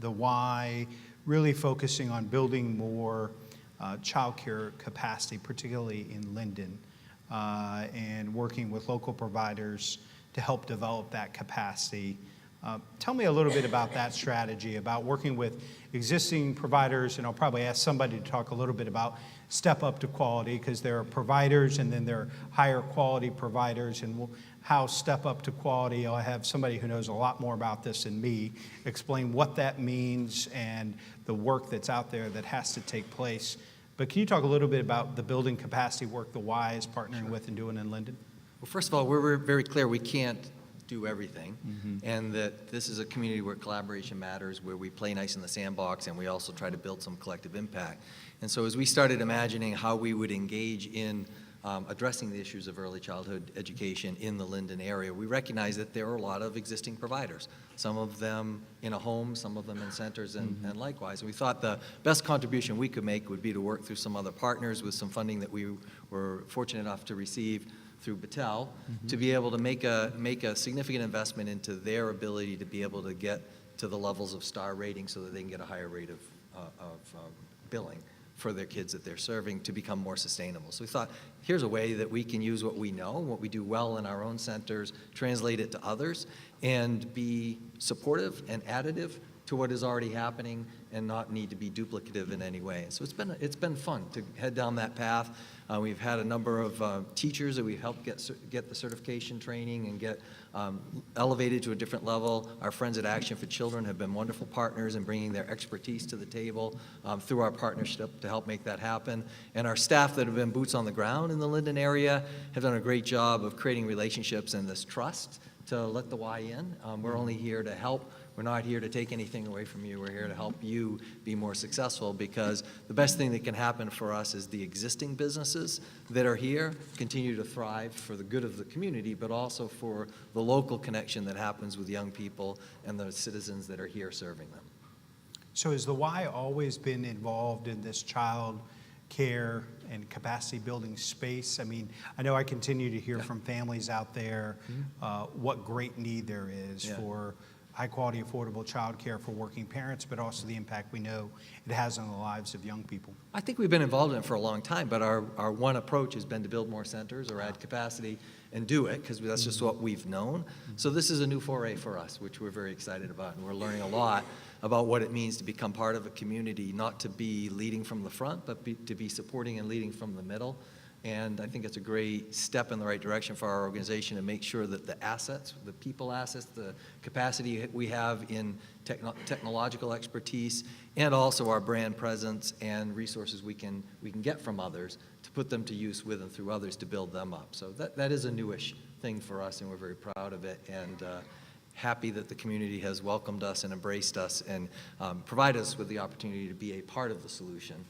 the Y really focusing on building more childcare capacity, particularly in Linden, and working with local providers to help develop that capacity. Tell me a little bit about that strategy, about working with existing providers, and I'll probably ask somebody to talk a little bit about step up to quality, because there are providers and then there are higher quality providers, and how step up to quality. I'll have somebody who knows a lot more about this than me explain what that means and the work that's out there that has to take place. But can you talk a little bit about the building capacity work the Y is partnering with and doing in Linden? Well, first of all, we're very clear we can't do everything, and that this is a community where collaboration matters, where we play nice in the sandbox, and we also try to build some collective impact. And so as we started imagining how we would engage in addressing the issues of early childhood education in the Linden area, we recognized that there are a lot of existing providers, some of them in a home, some of them in centers, and likewise. And we thought the best contribution we could make would be to work through some other partners with some funding that we were fortunate enough to receive through Battelle, to be able to make a significant investment into their ability to be able to get to the levels of star rating so that they can get a higher rate of billing for their kids that they're serving to become more sustainable. So we thought, here's a way that we can use what we know, what we do well in our own centers, translate it to others, and be supportive and additive to what is already happening and not need to be duplicative in any way. So it's been fun to head down that path. We've had a number of teachers that we've helped get the certification training and get elevated to a different level. Our friends at Action for Children have been wonderful partners in bringing their expertise to the table through our partnership to help make that happen. And our staff that have been boots on the ground in the Linden area have done a great job of creating relationships and this trust to let the Y in. We're only here to help. We're not here to take anything away from you. We're here to help you be more successful, because the best thing that can happen for us is the existing businesses that are here continue to thrive for the good of the community, but also for the local connection that happens with young people and the citizens that are here serving them. So has the Y always been involved in this child care and capacity building space? I mean, I know I continue to hear from families out there what great need there is for high quality, affordable child care for working parents, but also the impact we know it has on the lives of young people. I think we've been involved in it for a long time, but our one approach has been to build more centers or add capacity and do it, because that's just what we've known. So this is a new foray for us, which we're very excited about, and we're learning a lot about what it means to become part of a community, not to be leading from the front, but to be supporting and leading from the middle. And I think it's a great step in the right direction for our organization to make sure that the assets, the people assets, the capacity we have in technological expertise, and also our brand presence and resources we can get from others, to put them to use with and through others to build them up. So that is a newish thing for us, and we're very proud of it, and happy that the community has welcomed us and embraced us and provided us with the opportunity to be a part of the solution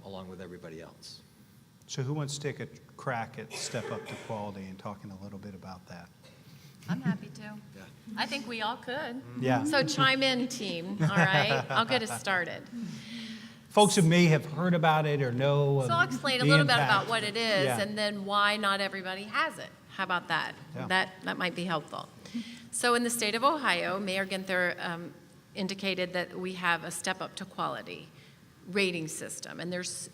along with everybody else. So who wants to take a crack at Step Up to Quality and talking a little bit about that? I'm happy to. Yeah. I think we all could. Yeah. So chime in, team, all right? I'll get us started. Folks who may have heard about it or know So I'll explain a the little bit impact. about what it is Yeah. and then why not everybody has it. How about that? Yeah. That might be helpful. So in the state of Ohio, Mayor Ginther indicated that we have a Step Up to Quality rating system, and there's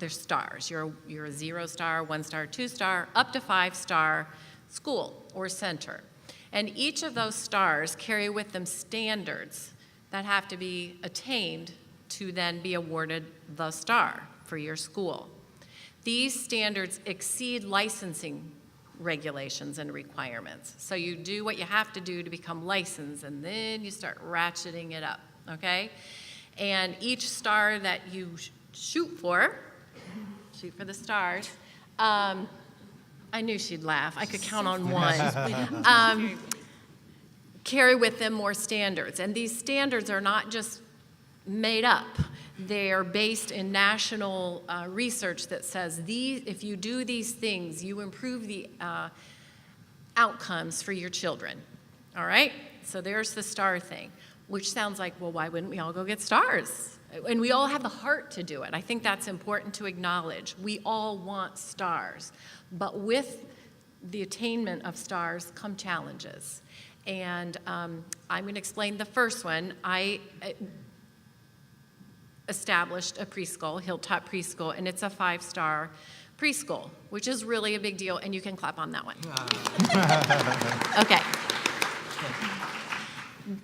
stars. You're a 0 star, 1 star, 2 star, up to 5 star school or center. And each of those stars carry with them standards that have to be attained to then be awarded the star for your school. These standards exceed licensing regulations and requirements. So you do what you have to do to become licensed, and then you start ratcheting it up, okay? And each star that you shoot for the stars, I knew she'd laugh. I could count on one. Carry with them more standards. And these standards are not just made up. They are based in national research that says if you do these things, you improve the outcomes for your children. All right? So there's the star thing, which sounds like, well, why wouldn't we all go get stars? And we all have the heart to do it. I think that's important to acknowledge. We all want stars. But with the attainment of stars come challenges. And I'm going to explain the first one. I established a preschool, Hilltop Preschool, and it's a 5-star preschool, which is really a big deal, and you can clap on that one. Okay.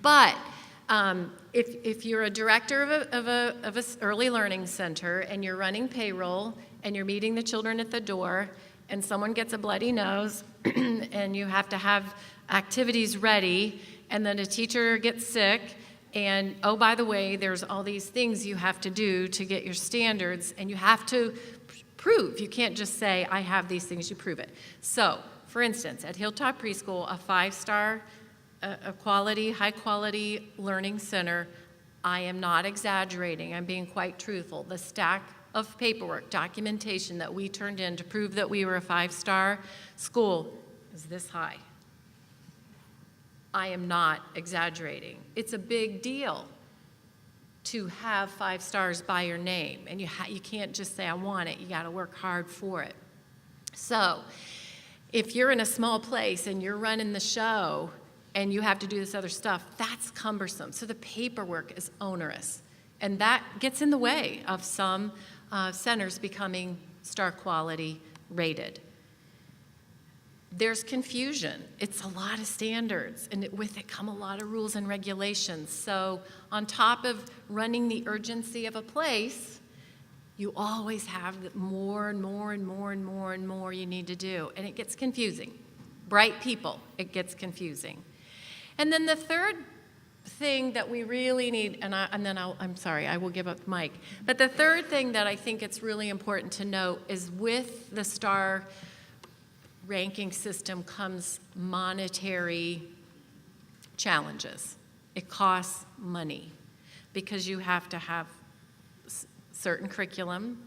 But if you're a director of a early learning center and you're running payroll and you're meeting the children at the door and someone gets a bloody nose and you have to have activities ready and then a teacher gets sick and, oh, by the way, there's all these things you have to do to get your standards and you have to prove. You can't just say, I have these things, you prove it. So For instance, at Hilltop Preschool, a 5-star high-quality learning center, I am not exaggerating, I'm being quite truthful. The stack of paperwork, documentation that we turned in to prove that we were a 5-star school is this high. I am not exaggerating. It's a big deal to have 5 stars by your name, and you can't just say, I want it. You got to work hard for it. So if you're in a small place and you're running the show and you have to do this other stuff, that's cumbersome. So the paperwork is onerous, and that gets in the way of some centers becoming star quality rated. There's confusion. It's a lot of standards, and with it come a lot of rules and regulations. So on top of running the urgency of a place, you always have more and more and more and more and more you need to do, and it gets confusing. Bright people, it gets confusing. And then the third thing that we really need, I'm sorry, I will give up the mic, but the third thing that I think it's really important to note is with the star ranking system comes monetary challenges. It costs money because you have to have certain curriculum.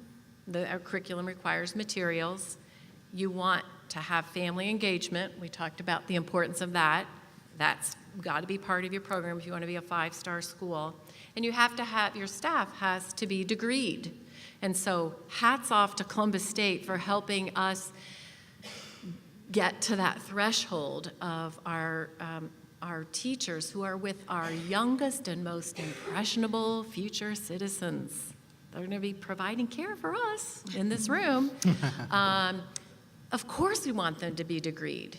Our curriculum requires materials. You want to have family engagement. We talked about the importance of that. That's got to be part of your program if you want to be a 5-star school. And you have to have, your staff has to be degreed. And so hats off to Columbus State for helping us get to that threshold of our teachers who are with our youngest and most impressionable future citizens. They're going to be providing care for us in this room. Of course we want them to be degreed.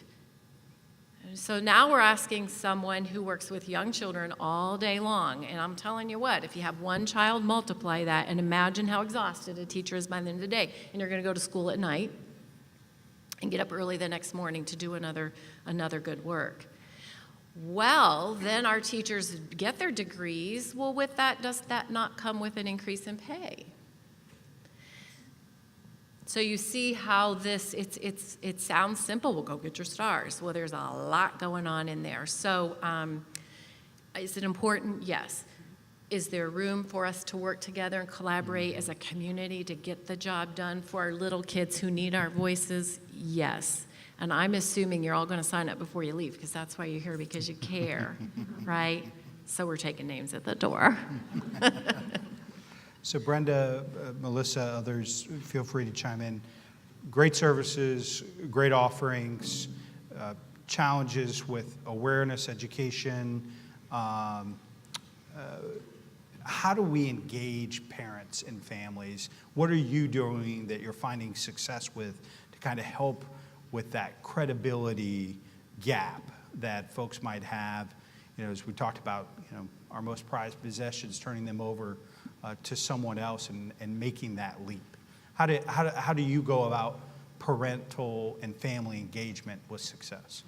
So now we're asking someone who works with young children all day long, and I'm telling you what, if you have one child, multiply that, and imagine how exhausted a teacher is by the end of the day, and you're going to go to school at night and get up early the next morning to do another good work. Well, then our teachers get their degrees. Well, with that, does that not come with an increase in pay? So you see how this, it sounds simple. Well, go get your stars. Well, there's a lot going on in there. So is it important? Yes. Is there room for us to work together and collaborate as a community to get the job done for our little kids who need our voices? Yes. And I'm assuming you're all going to sign up before you leave, because that's why you're here, because you care, right? So we're taking names at the door. So Brenda, Melissa, others, feel free to chime in. Great services, great offerings, challenges with awareness, education. How do we engage parents and families? What are you doing that you're finding success with to kind of help with that credibility gap that folks might have? You know, as we talked about, you know, our most prized possessions, turning them over to someone else and making that leap. How do you go about parental and family engagement with success?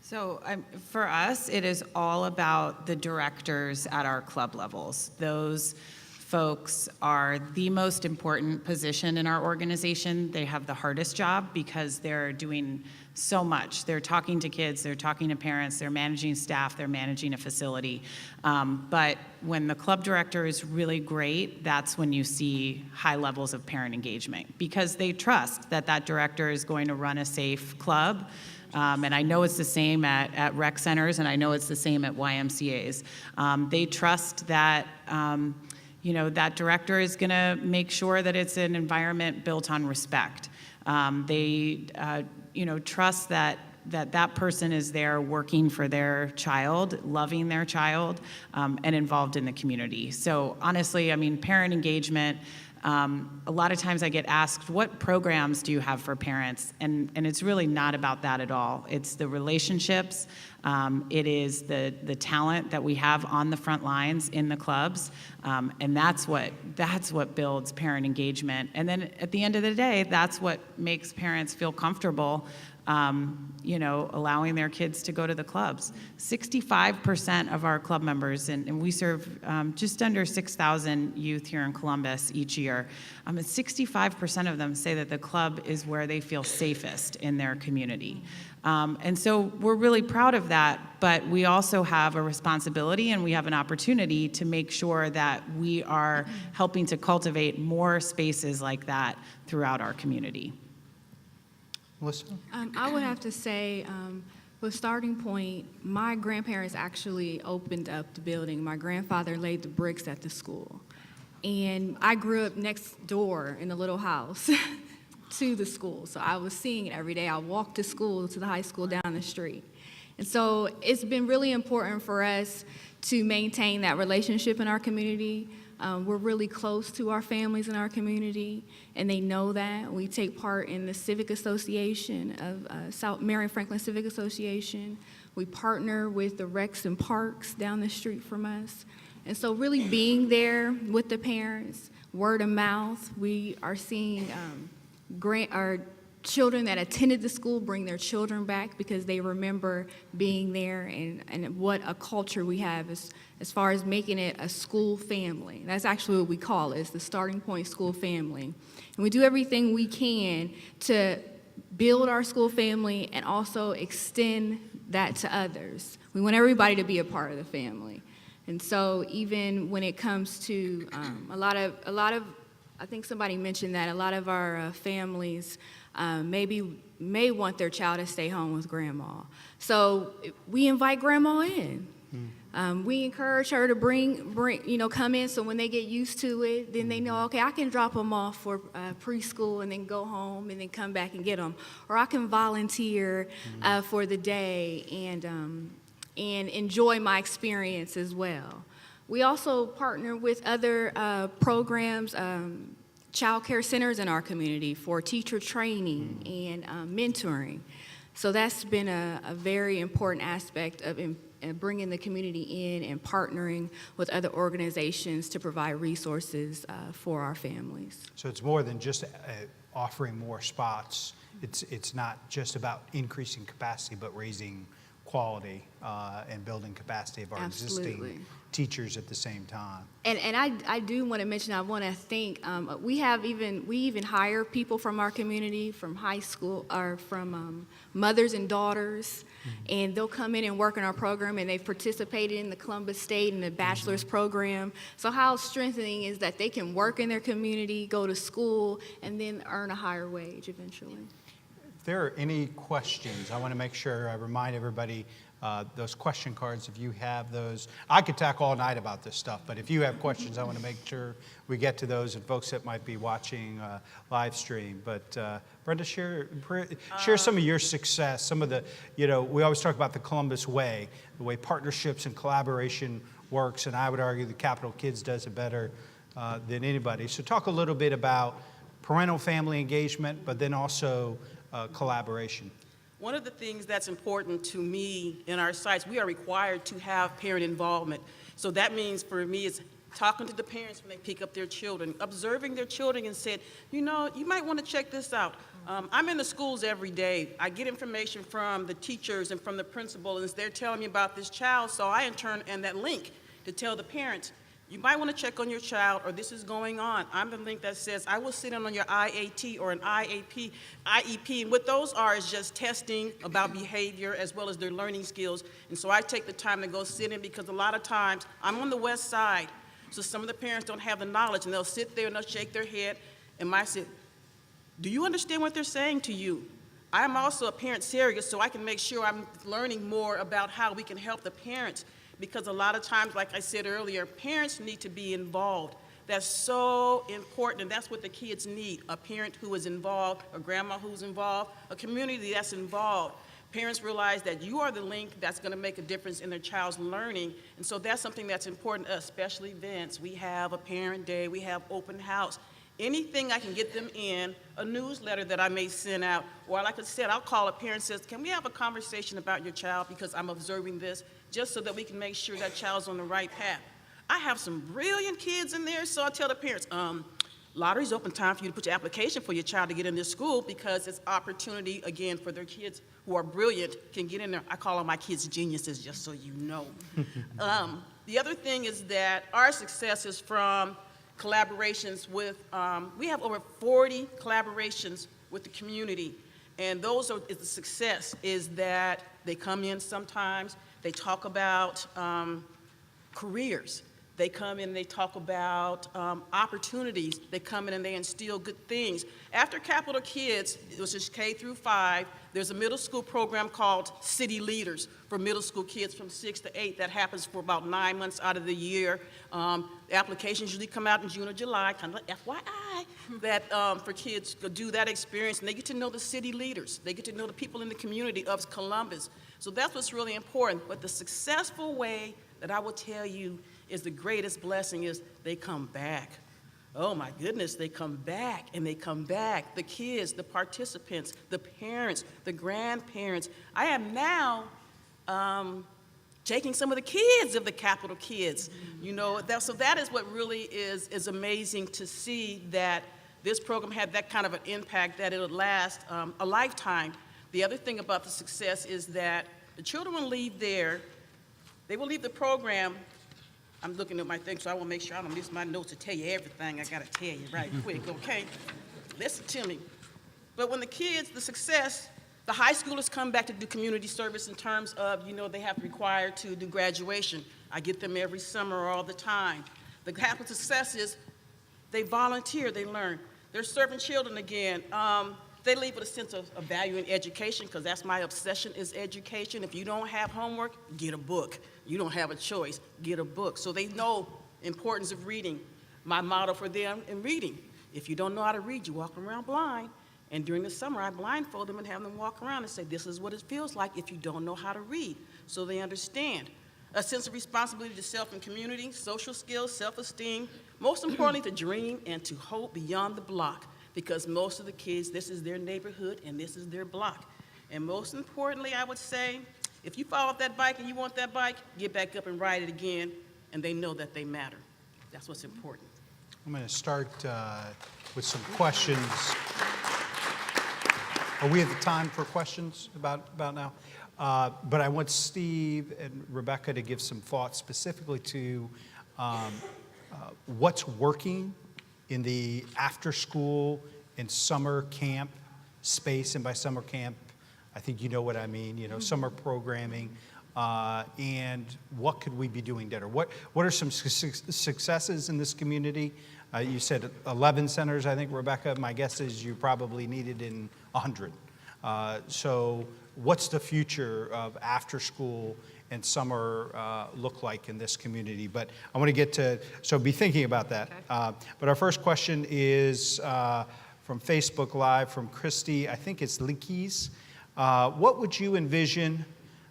So for us, it is all about the directors at our club levels. Those folks are the most important position in our organization. They have the hardest job because they're doing so much. They're talking to kids, they're talking to parents, they're managing staff, they're managing a facility. But when the club director is really great, that's when you see high levels of parent engagement, because they trust that that director is going to run a safe club. And I know it's the same at rec centers, and I know it's the same at YMCAs. They trust that, that director is going to make sure that it's an environment built on respect. They, trust that person is there working for their child, loving their child, and involved in the community. So honestly, I mean, parent engagement, a lot of times I get asked, what programs do you have for parents? And it's really not about that at all. It's the relationships. It is the talent that we have on the front lines in the clubs. And that's what builds parent engagement. And then at the end of the day, that's what makes parents feel comfortable allowing their kids to go to the clubs. 65% of our club members, and we serve just under 6,000 youth here in Columbus each year, 65% of them say that the club is where they feel safest in their community. And so we're really proud of that, but we also have a responsibility and we have an opportunity to make sure that we are helping to cultivate more spaces like that throughout our community. Melissa? I would have to say, with Starting Point, my grandparents actually opened up the building. My grandfather laid the bricks at the school. And I grew up next door in a little house to the school. So I was seeing it every day. I walked to school, to the high school down the street. And so it's been really important for us to maintain that relationship in our community. We're really close to our families in our community, and they know that. We take part in the Civic Association of South Marion Franklin Civic Association. We partner with the Recs and Parks down the street from us. And so really being there with the parents, word of mouth, we are seeing our children that attended the school bring their children back because they remember being there and what a culture we have as far as making it a school family. That's actually what we call it, it's the Starting Point School Family. And we do everything we can to build our school family and also extend that to others. We want everybody to be a part of the family. And so even when it comes to a lot of, I think somebody mentioned that a lot of our families may want their child to stay home with grandma. So we invite grandma in. We encourage her to bring, come in so when they get used to it, then they know, okay, I can drop them off for preschool and then go home and then come back and get them. Or I can volunteer for the day and enjoy my experience as well. We also partner with other programs, child care centers in our community for teacher training and mentoring. So that's been a very important aspect of bringing the community in and partnering with other organizations to provide resources for our families. So it's more than just offering more spots. It's not just about increasing capacity, but raising quality and building capacity of our existing teachers at the same time. And I do want to mention, I want to thank, we even hire people from our community, from high school, or from mothers and daughters, and they'll come in and work in our program, and they've participated in the Columbus State and the bachelor's program. So how strengthening is that they can work in their community, go to school, and then earn a higher wage eventually. If there are any questions, I want to make sure I remind everybody those question cards, if you have those. I could talk all night about this stuff, but if you have questions, I want to make sure we get to those, and folks that might be watching live stream. But Brenda, share some of your success, some of the, we always talk about the Columbus way, the way partnerships and collaboration works, and I would argue the Capital Kids does it better than anybody. So talk a little bit about parental family engagement, but then also collaboration. One of the things that's important to me in our sites, we are required to have parent involvement. So that means for me, it's talking to the parents when they pick up their children, observing their children and said, you might want to check this out. I'm in the schools every day. I get information from the teachers and from the principal, and they're telling me about this child, so I in turn and that link to tell the parents, you might want to check on your child, or this is going on. I'm the link that says, I will sit in on your IAT or an IEP, and what those are is just testing about behavior as well as their learning skills. And so I take the time to go sit in, because a lot of times, I'm on the west side, so some of the parents don't have the knowledge, and they'll sit there and they'll shake their head, and I said, do you understand what they're saying to you? I'm also a parent surrogate, so I can make sure I'm learning more about how we can help the parents. Because a lot of times, like I said earlier, parents need to be involved. That's so important, and that's what the kids need, a parent who is involved, a grandma who's involved, a community that's involved. Parents realize that you are the link that's going to make a difference in their child's learning, and so that's something that's important to us, special events. We have a parent day, we have open house. Anything I can get them in, a newsletter that I may send out, or like I said, I'll call a parent and says, can we have a conversation about your child because I'm observing this, just so that we can make sure that child's on the right path. I have some brilliant kids in there, so I tell the parents, lottery's open time for you to put your application for your child to get in this school, because it's opportunity, again, for their kids who are brilliant can get in there. I call them my kids geniuses, just so you know. The other thing is that our success is from collaborations with, we have over 40 collaborations with the community. And those are is the success, is that they come in sometimes, they talk about careers. They come in, they talk about opportunities. They come in and they instill good things. After Capital Kids, which is K through 5, there's a middle school program called City Leaders for middle school kids from 6 to 8. That happens for about 9 months out of the year. The applications usually come out in June or July, kind of like FYI, that for kids to do that experience, and they get to know the city leaders. They get to know the people in the community of Columbus. So that's what's really important. But the successful way that I will tell you is the greatest blessing is they come back. Oh my goodness, they come back and they come back. The kids, the participants, the parents, the grandparents. I am now taking some of the kids of the Capital Kids. You know, so that is what really is amazing to see, that this program had that kind of an impact, that it would last a lifetime. The other thing about the success is that the children will leave there, they will leave the program. I'm looking at my thing, so I will make sure I don't miss my notes to tell you everything I gotta tell you right quick, okay? Listen to me. But when the kids, the success, the high schoolers come back to do community service in terms of, you know, they have required to do graduation. I get them every summer all the time. The happy success is they volunteer, they learn. They're serving children again. They leave with a sense of value in education, because that's my obsession, is education. If you don't have homework, get a book. You don't have a choice, get a book. So they know the importance of reading. My motto for them in reading: if you don't know how to read, you walk around blind. And during the summer, I blindfold them and have them walk around and say, this is what it feels like if you don't know how to read. So they understand. A sense of responsibility to self and community, social skills, self-esteem, most importantly, to dream and to hope beyond the block. Because most of the kids, this is their neighborhood and this is their block. And most importantly, I would say, if you fall off that bike and you want that bike, get back up and ride it again, and they know that they matter. That's what's important. I'm going to start with some questions. Are we at the time for questions about now? But I want Steve and Rebecca to give some thoughts specifically to what's working in the after-school and summer camp space. And by summer camp, I think you know what I mean, you know, summer programming, and what could we be doing better? What are some successes in this community? You said 11 centers, I think, Rebecca. My guess is you probably needed in 100. So what's the future of after-school and summer look like in this community? But I want to get to, so be thinking about that. Okay. But our first question is from Facebook Live from Christy. I think it's Nikki's. What would you envision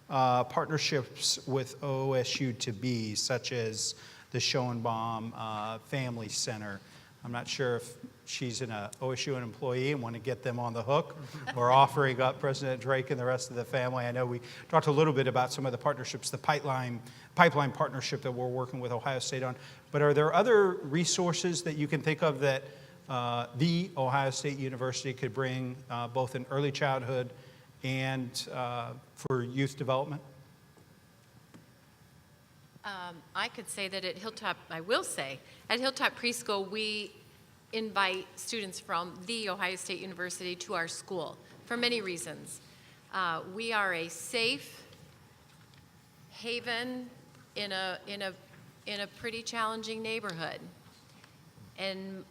partnerships with OSU to be, such as the Schoenbaum Family Center? I'm not sure if she's an OSU employee and want to get them on the hook, or offering up President Drake and the rest of the family. I know we talked a little bit about some of the partnerships, the pipeline partnership that we're working with Ohio State on. But are there other resources that you can think of that the Ohio State University could bring both in early childhood and for youth development? I could say that at Hilltop, I will say, at Hilltop Preschool, we invite students from the Ohio State University to our school for many reasons. We are a safe haven in a pretty challenging neighborhood. And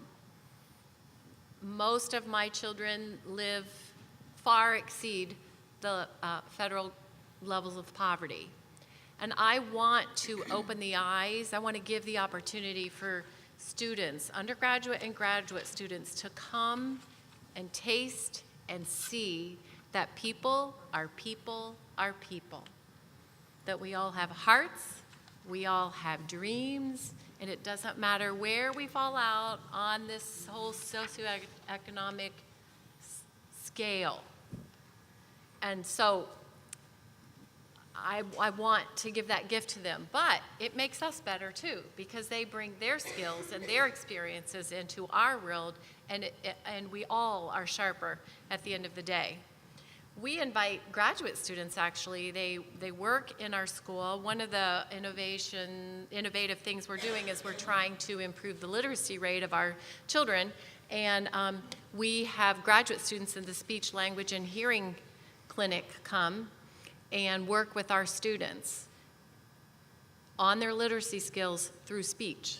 most of my children far exceed the federal levels of poverty. And I want to open the eyes. I want to give the opportunity for students, undergraduate and graduate students, to come and taste and see that people are people are people. That we all have hearts, we all have dreams, and it doesn't matter where we fall out on this whole socioeconomic scale. And so I want to give that gift to them, but it makes us better too, because they bring their skills and their experiences into our world, and we all are sharper at the end of the day. We invite graduate students, actually. They work in our school. One of the innovative things we're doing is we're trying to improve the literacy rate of our children, And we have graduate students in the speech, language, and hearing clinic come and work with our students on their literacy skills through speech.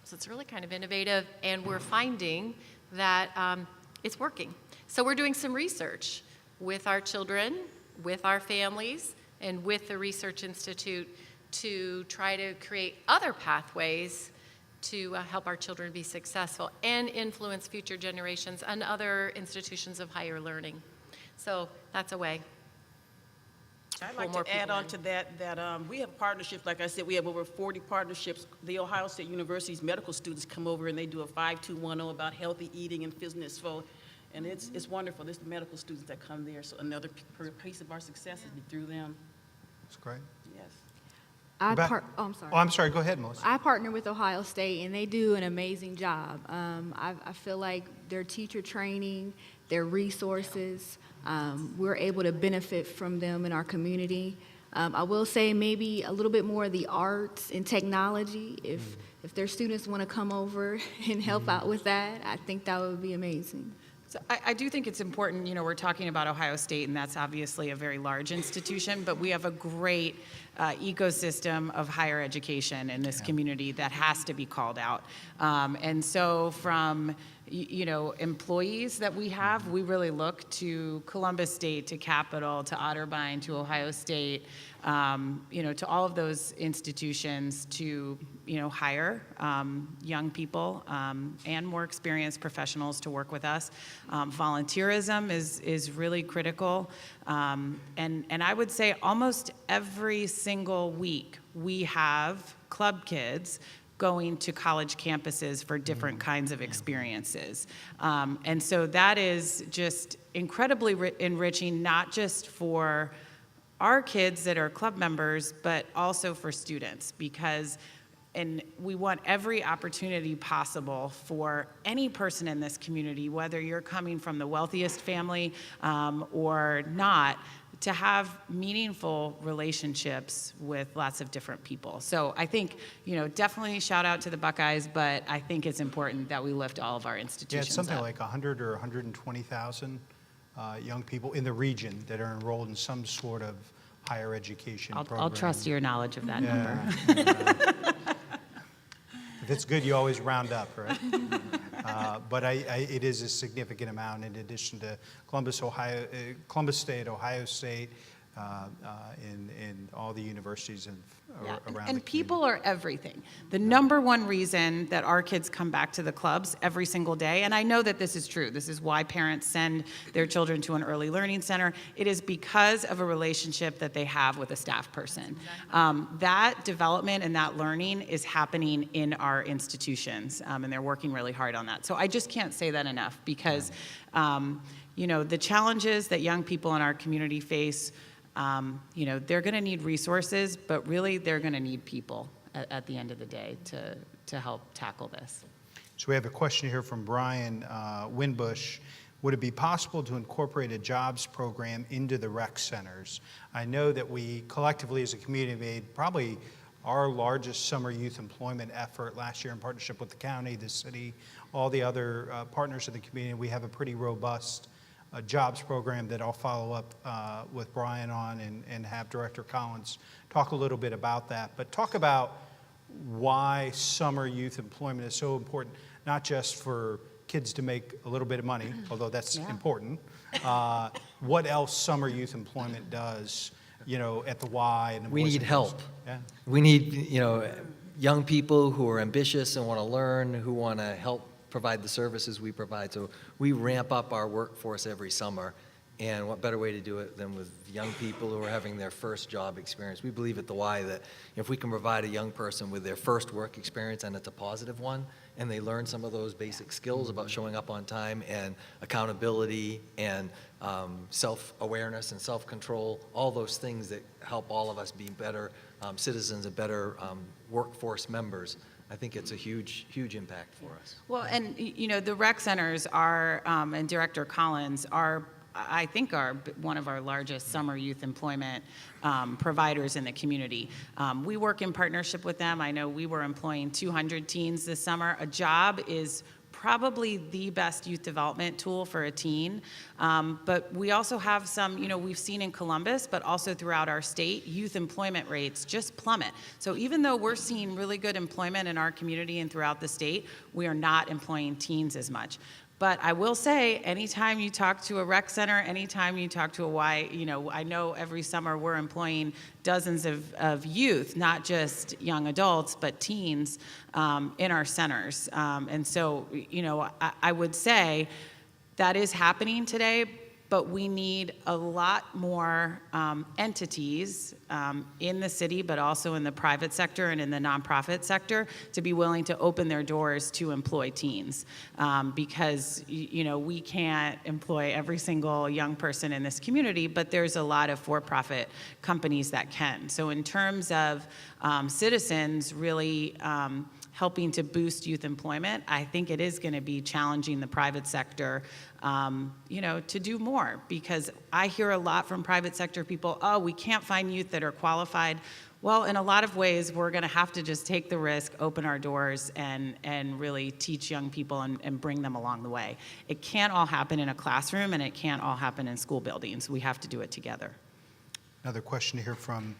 So it's really kind of innovative, and we're finding that it's working. So we're doing some research with our children, with our families, and with the Research Institute to try to create other pathways to help our children be successful and influence future generations and other institutions of higher learning. So that's a way. I'd like to add on to that, we have partnerships. Like I said, we have over 40 partnerships. The Ohio State University's medical students come over and they do a 5210 about healthy eating and fitness. So, and it's wonderful. It's the medical students that come there. So another piece of our success is through them. That's great. Yes. I'm sorry. Oh, I'm sorry. Go ahead, Melissa. I partner with Ohio State, and they do an amazing job. I feel like their teacher training, their resources, we're able to benefit from them in our community. I will say maybe a little bit more of the arts and technology. If their students want to come over and help out with that, I think that would be amazing. So I do think it's important, you know, we're talking about Ohio State, and that's obviously a very large institution, but we have a great ecosystem of higher education in this community that has to be called out. And so from, you know, employees that we have, we really look to Columbus State, to Capital, to Otterbein, to Ohio State, you know, to all of those institutions to, you know, hire young people and more experienced professionals to work with us. Volunteerism is really critical. And I would say almost every single week we have club kids going to college campuses for different kinds of experiences. And so that is just incredibly enriching, not just for our kids that are club members, but also for students, because and we want every opportunity possible for any person in this community, whether you're coming from the wealthiest family or not, to have meaningful relationships with lots of different people. So I think, you know, definitely shout out to the Buckeyes, but I think it's important that we lift all of our institutions Yeah, it's something up. like 100 or 120,000 young people in the region that are enrolled in some sort of higher education program. I'll trust your knowledge of that number. If it's good, you always round up, right? But it is a significant amount in addition to Columbus State, Ohio State, and all the universities around And the people are everything. The number one reason that our kids come back to the clubs every single day, and I know that this is true, this is why parents send their children to an early learning center, it is because of a relationship that they have with a staff person. That development and that learning is happening in our institutions, and they're working really hard on that. So I just can't say that enough, because you know, the challenges that young people in our community face, you know, they're going to need resources, but really they're going to need people at the end of the day to help tackle this. So we have a question here from Brian Winbush. Would it be possible to incorporate a jobs program into the rec centers? I know that we collectively as a community made probably our largest summer youth employment effort last year in partnership with the county, the city, all the other partners of the community. We have a pretty robust jobs program that I'll follow up with Brian on and have Director Collins talk a little bit about that. But talk about why summer youth employment is so important, not just for kids to make a little bit of money, although that's important. What else summer youth employment does, you know, at the Y and the We Boys need and help. Girls. Yeah. We need, you know, young people who are ambitious and want to learn, who want to help provide the services we provide. So we ramp up our workforce every summer, and what better way to do it than with young people who are having their first job experience. We believe at the Y that if we can provide a young person with their first work experience, and it's a positive one, and they learn some of those basic skills about showing up on time and accountability and self-awareness and self-control, all those things that help all of us be better citizens and better workforce members, I think it's a huge, huge impact for us. Well, and you know, the rec centers are, and Director Collins are, I think, are one of our largest summer youth employment providers in the community. We work in partnership with them. I know we were employing 200 teens this summer. A job is probably the best youth development tool for a teen. But we also have some, we've seen in Columbus, but also throughout our state, youth employment rates just plummet. So even though we're seeing really good employment in our community and throughout the state, we are not employing teens as much. But I will say, anytime you talk to a rec center, anytime you talk to a I know every summer we're employing dozens of youth, not just young adults, but teens in our centers. And so, I would say that is happening today, but we need a lot more entities in the city, but also in the private sector and in the nonprofit sector to be willing to open their doors to employ teens. Because, we can't employ every single young person in this community, but there's a lot of for-profit companies that can. So in terms of citizens really helping to boost youth employment, I think it is going to be challenging the private sector, to do more, because I hear a lot from private sector people, oh, we can't find youth that are qualified. Well, in a lot of ways, we're going to have to just take the risk, open our doors, and really teach young people and bring them along the way. It can't all happen in a classroom, and it can't all happen in school buildings. We have to do it together. Another question here from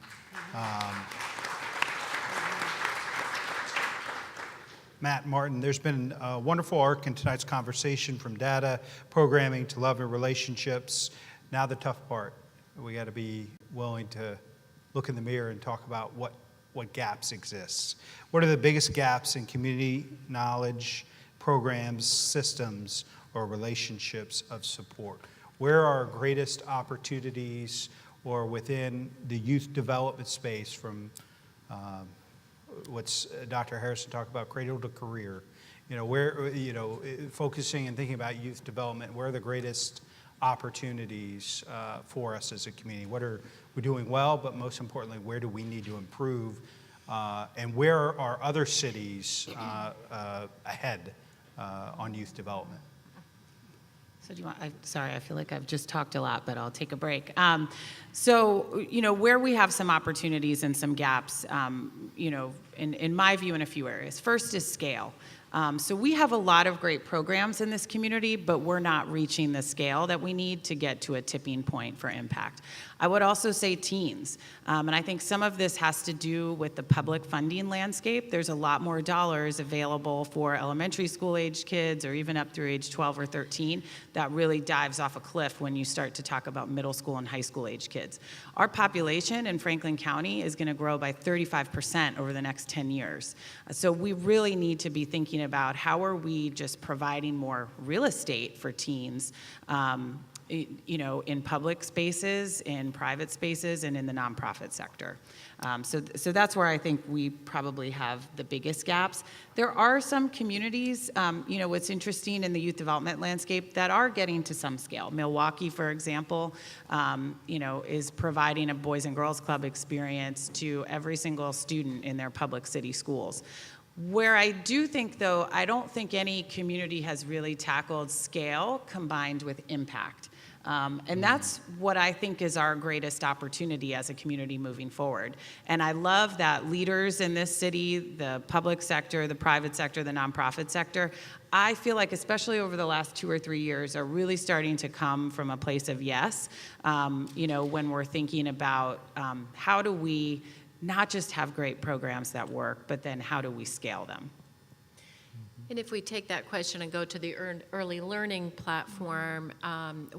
Matt Martin. There's been a wonderful arc in tonight's conversation, from data, programming, to love and relationships. Now the tough part. We got to be willing to look in the mirror and talk about what gaps exist. What are the biggest gaps in community knowledge, programs, systems, or relationships of support? Where are our greatest opportunities, or within the youth development space, from what's Dr. Harrison talked about, cradle to career, focusing and thinking about youth development, where are the greatest opportunities for us as a community? What are we doing well, but most importantly, where do we need to improve? And where are other cities ahead on youth development? So do you want, sorry, I feel like I've just talked a lot, but I'll take a break. Where we have some opportunities and some gaps, in my view, in a few areas. First is scale. So we have a lot of great programs in this community, but we're not reaching the scale that we need to get to a tipping point for impact. I would also say teens, and I think some of this has to do with the public funding landscape. There's a lot more dollars available for elementary school age kids, or even up through age 12 or 13. That really dives off a cliff when you start to talk about middle school and high school age kids. Our population in Franklin County is going to grow by 35% over the next 10 years. So we really need to be thinking about how are we just providing more real estate for teens, in public spaces, in private spaces, and in the nonprofit sector. So that's where I think we probably have the biggest gaps. There are some communities, what's interesting in the youth development landscape, that are getting to some scale. Milwaukee, for example, is providing a Boys and Girls Club experience to every single student in their public city schools. Where I do think, though, I don't think any community has really tackled scale combined with impact. And that's what I think is our greatest opportunity as a community moving forward. And I love that leaders in this city, the public sector, the private sector, the nonprofit sector, I feel like, especially over the last 2 or 3 years, are really starting to come from a place of yes, when we're thinking about how do we not just have great programs that work, but then how do we scale them? And if we take that question and go to the early learning platform,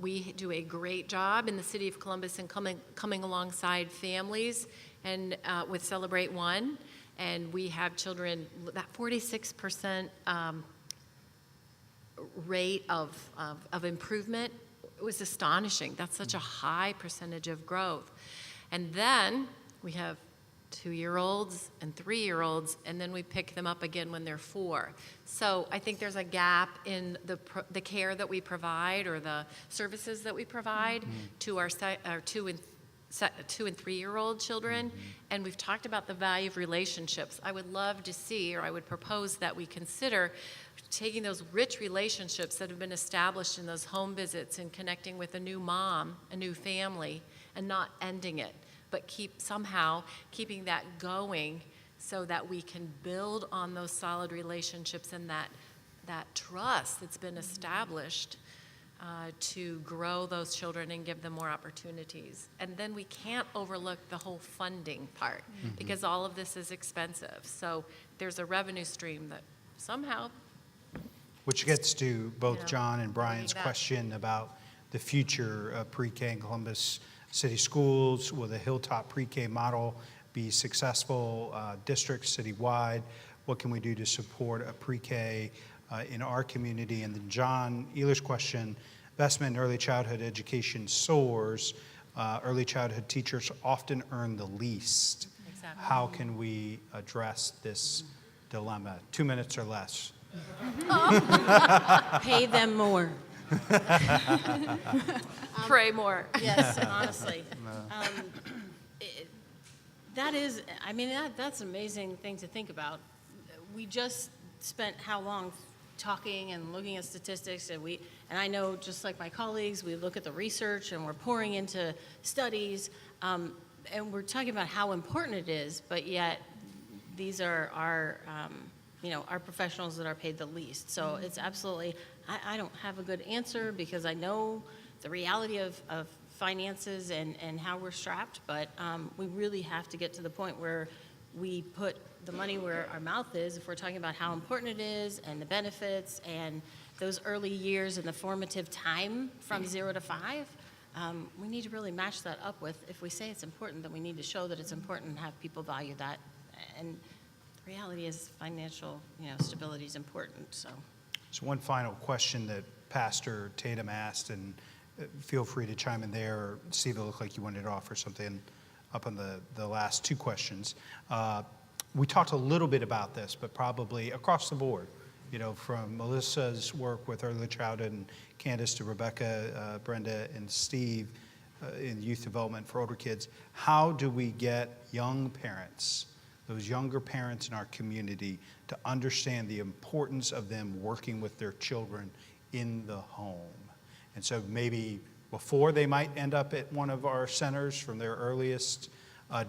we do a great job in the city of Columbus in coming alongside families and with Celebrate One. And we have children, that 46% rate of improvement was astonishing. That's such a high percentage of growth. And then we have 2-year-olds and 3-year-olds, and then we pick them up again when they're 4. So I think there's a gap in the care that we provide, or the services that we provide to our 2 and 3-year-old children. And we've talked about the value of relationships. I would love to see, or I would propose that we consider taking those rich relationships that have been established in those home visits and connecting with a new mom, a new family, and not ending it, but somehow keeping that going so that we can build on those solid relationships and that trust that's been established to grow those children and give them more opportunities. And then we can't overlook the whole funding part because all of this is expensive. So there's a revenue stream that somehow. Which gets to both John and Brian's that. question about the future of pre-K in Columbus City Schools. Will the Hilltop pre-K model be successful districts citywide? What can we do to support a pre-K in our community? And then John Ehler's question, investment in early childhood education soars. Early childhood teachers often earn the least. Exactly. How can we address this dilemma? 2 minutes or less. Pay them more. Pray more. Yes, honestly. That's an amazing thing to think about. We just spent how long talking and looking at statistics, and I know, just like my colleagues, we look at the research and we're pouring into studies, and we're talking about how important it is, but yet these are our professionals that are paid the least. So it's absolutely, I don't have a good answer because I know the reality of finances and how we're strapped, but we really have to get to the point where we put the money where our mouth is if we're talking about how important it is and the benefits and those early years and the formative time from 0 to 5. We need to really match that up with, if we say it's important, then we need to show that it's important and have people value that. And the reality is financial, stability is important. So one final question that Pastor Tatum asked, and feel free to chime in there. Or Steve, it looked like you wanted to offer something up on the last two questions. We talked a little bit about this, but probably across the board, from Melissa's work with early childhood and Candace to Rebecca, Brenda, and Steve in youth development for older kids. How do we get young parents, those younger parents in our community, to understand the importance of them working with their children in the home? And so maybe before they might end up at one of our centers from their earliest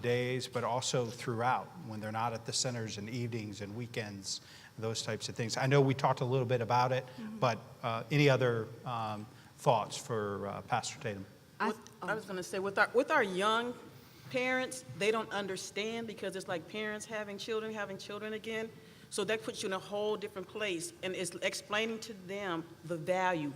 days, but also throughout when they're not at the centers and evenings and weekends, those types of things. I know we talked a little bit about it, but any other thoughts for Pastor Tatum? I was going to say, with our young parents, they don't understand because it's like parents having children again. So that puts you in a whole different place, and it's explaining to them the value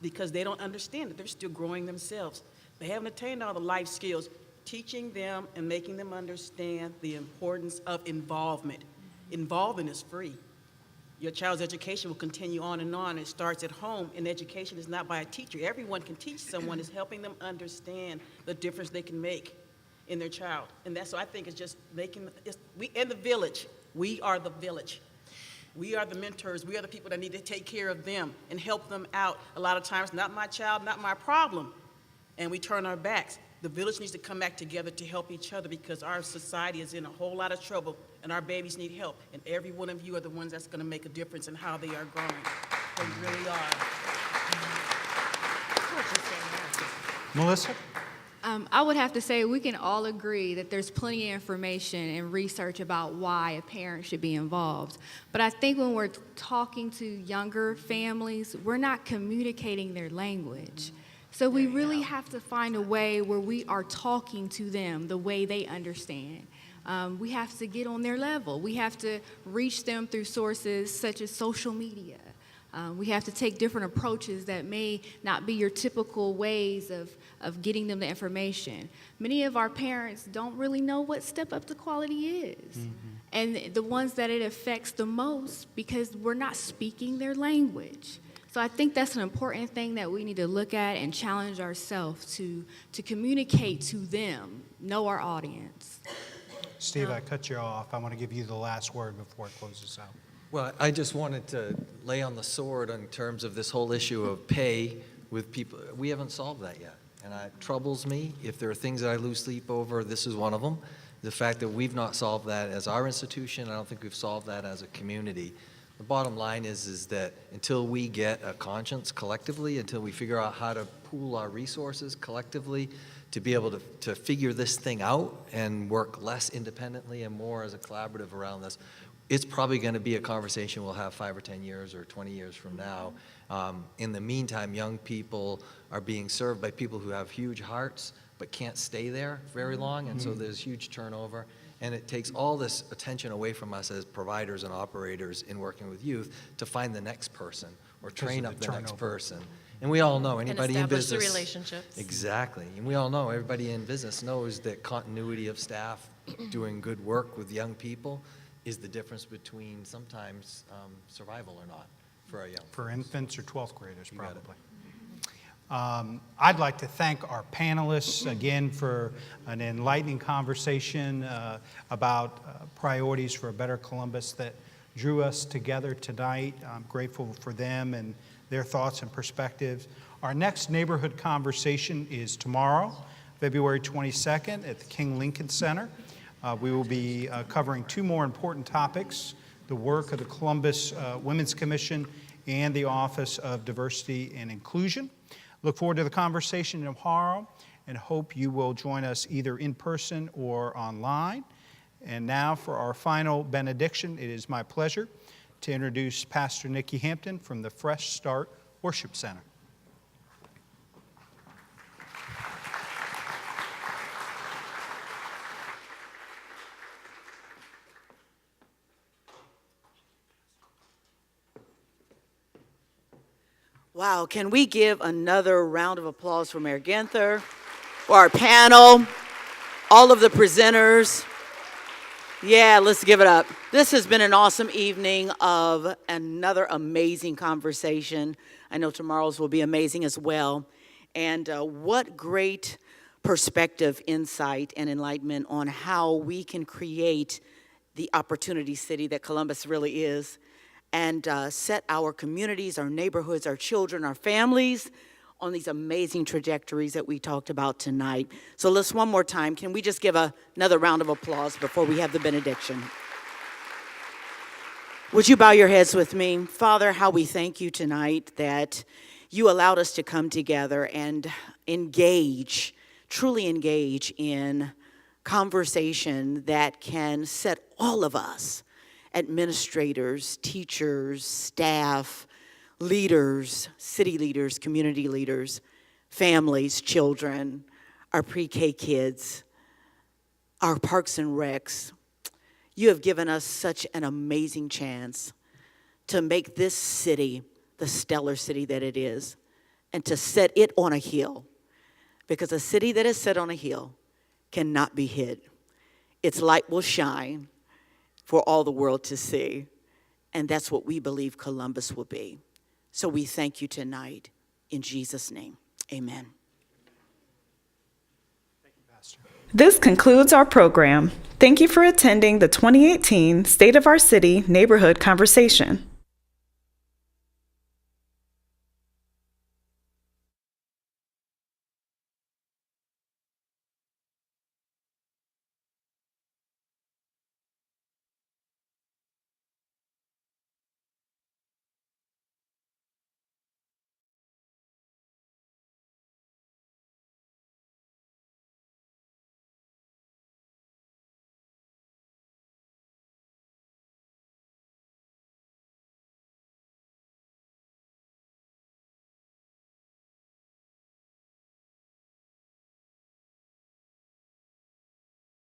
because they don't understand it. They're still growing themselves. They haven't attained all the life skills. Teaching them and making them understand the importance of involvement. Involvement is free. Your child's education will continue on and on. It starts at home, and education is not by a teacher. Everyone can teach someone. It's helping them understand the difference they can make in their child. And that's what I think is just we in the village. We are the village. We are the mentors. We are the people that need to take care of them and help them out. A lot of times, not my child, not my problem. And we turn our backs. The village needs to come back together to help each other because our society is in a whole lot of trouble and our babies need help. And every one of you are the ones that's going to make a difference in how they are growing. They really are. Melissa? I would have to say we can all agree that there's plenty of information and research about why a parent should be involved. But I think when we're talking to younger families, we're not communicating their language. So we really have to find a way where we are talking to them the way they understand. We have to get on their level. We have to reach them through sources such as social media. We have to take different approaches that may not be your typical ways of getting them the information. Many of our parents don't really know what Step Up to Quality is. And the ones that it affects the most because we're not speaking their language. So I think that's an important thing that we need to look at and challenge ourselves to communicate to them, know our audience. Steve, I cut you off. I want to give you the last word before I close this out. Well, I just wanted to lay on the sword in terms of this whole issue of pay with people. We haven't solved that yet, and it troubles me. If there are things that I lose sleep over, this is one of them. The fact that we've not solved that as our institution, I don't think we've solved that as a community. The bottom line is that until we get a conscience collectively, until we figure out how to pool our resources collectively to be able to figure this thing out and work less independently and more as a collaborative around this, it's probably going to be a conversation we'll have 5 or 10 years or 20 years from now. In the meantime, young people are being served by people who have huge hearts but can't stay there very long, and so there's huge turnover. And it takes all this attention away from us as providers and operators in working with youth to find the next person or train up the next person. And we all know, anybody in business. And establish the relationships. Exactly. And we all know, everybody in business knows that continuity of staff doing good work with young people is the difference between sometimes survival or not for our young For folks. infants or 12th graders, You got it. probably. I'd like to thank our panelists again for an enlightening conversation about priorities for a better Columbus that drew us together tonight. I'm grateful for them and their thoughts and perspectives. Our next neighborhood conversation is tomorrow, February 22nd at the King Lincoln Center. We will be covering 2 more important topics: the work of the Columbus Women's Commission and the Office of Diversity and Inclusion. Look forward to the conversation tomorrow and hope you will join us either in person or online. And now for our final benediction, it is my pleasure to introduce Pastor Nikki Hampton from the Fresh Start Worship Center. Wow, can we give another round of applause for Mayor Ginther, for our panel, all of the presenters? Yeah, let's give it up. This has been an awesome evening of another amazing conversation. I know tomorrow's will be amazing as well. And what great perspective, insight, and enlightenment on how we can create the opportunity city that Columbus really is, and set our communities, our neighborhoods, our children, our families on these amazing trajectories that we talked about tonight. So let's one more time, can we just give another round of applause before we have the benediction? Would you bow your heads with me? Father, how we thank you tonight that you allowed us to come together and engage, truly engage in conversation that can set all of us, administrators, teachers, staff, leaders, city leaders, community leaders, families, children, our pre-K kids, our parks and recs. You have given us such an amazing chance to make this city the stellar city that it is and to set it on a hill, because a city that is set on a hill cannot be hid. Its light will shine for all the world to see. And that's what we believe Columbus will be. So we thank you tonight. In Jesus' name, amen. Thank you, Pastor. This concludes our program. Thank you for attending the 2018 State of Our City Neighborhood Conversation.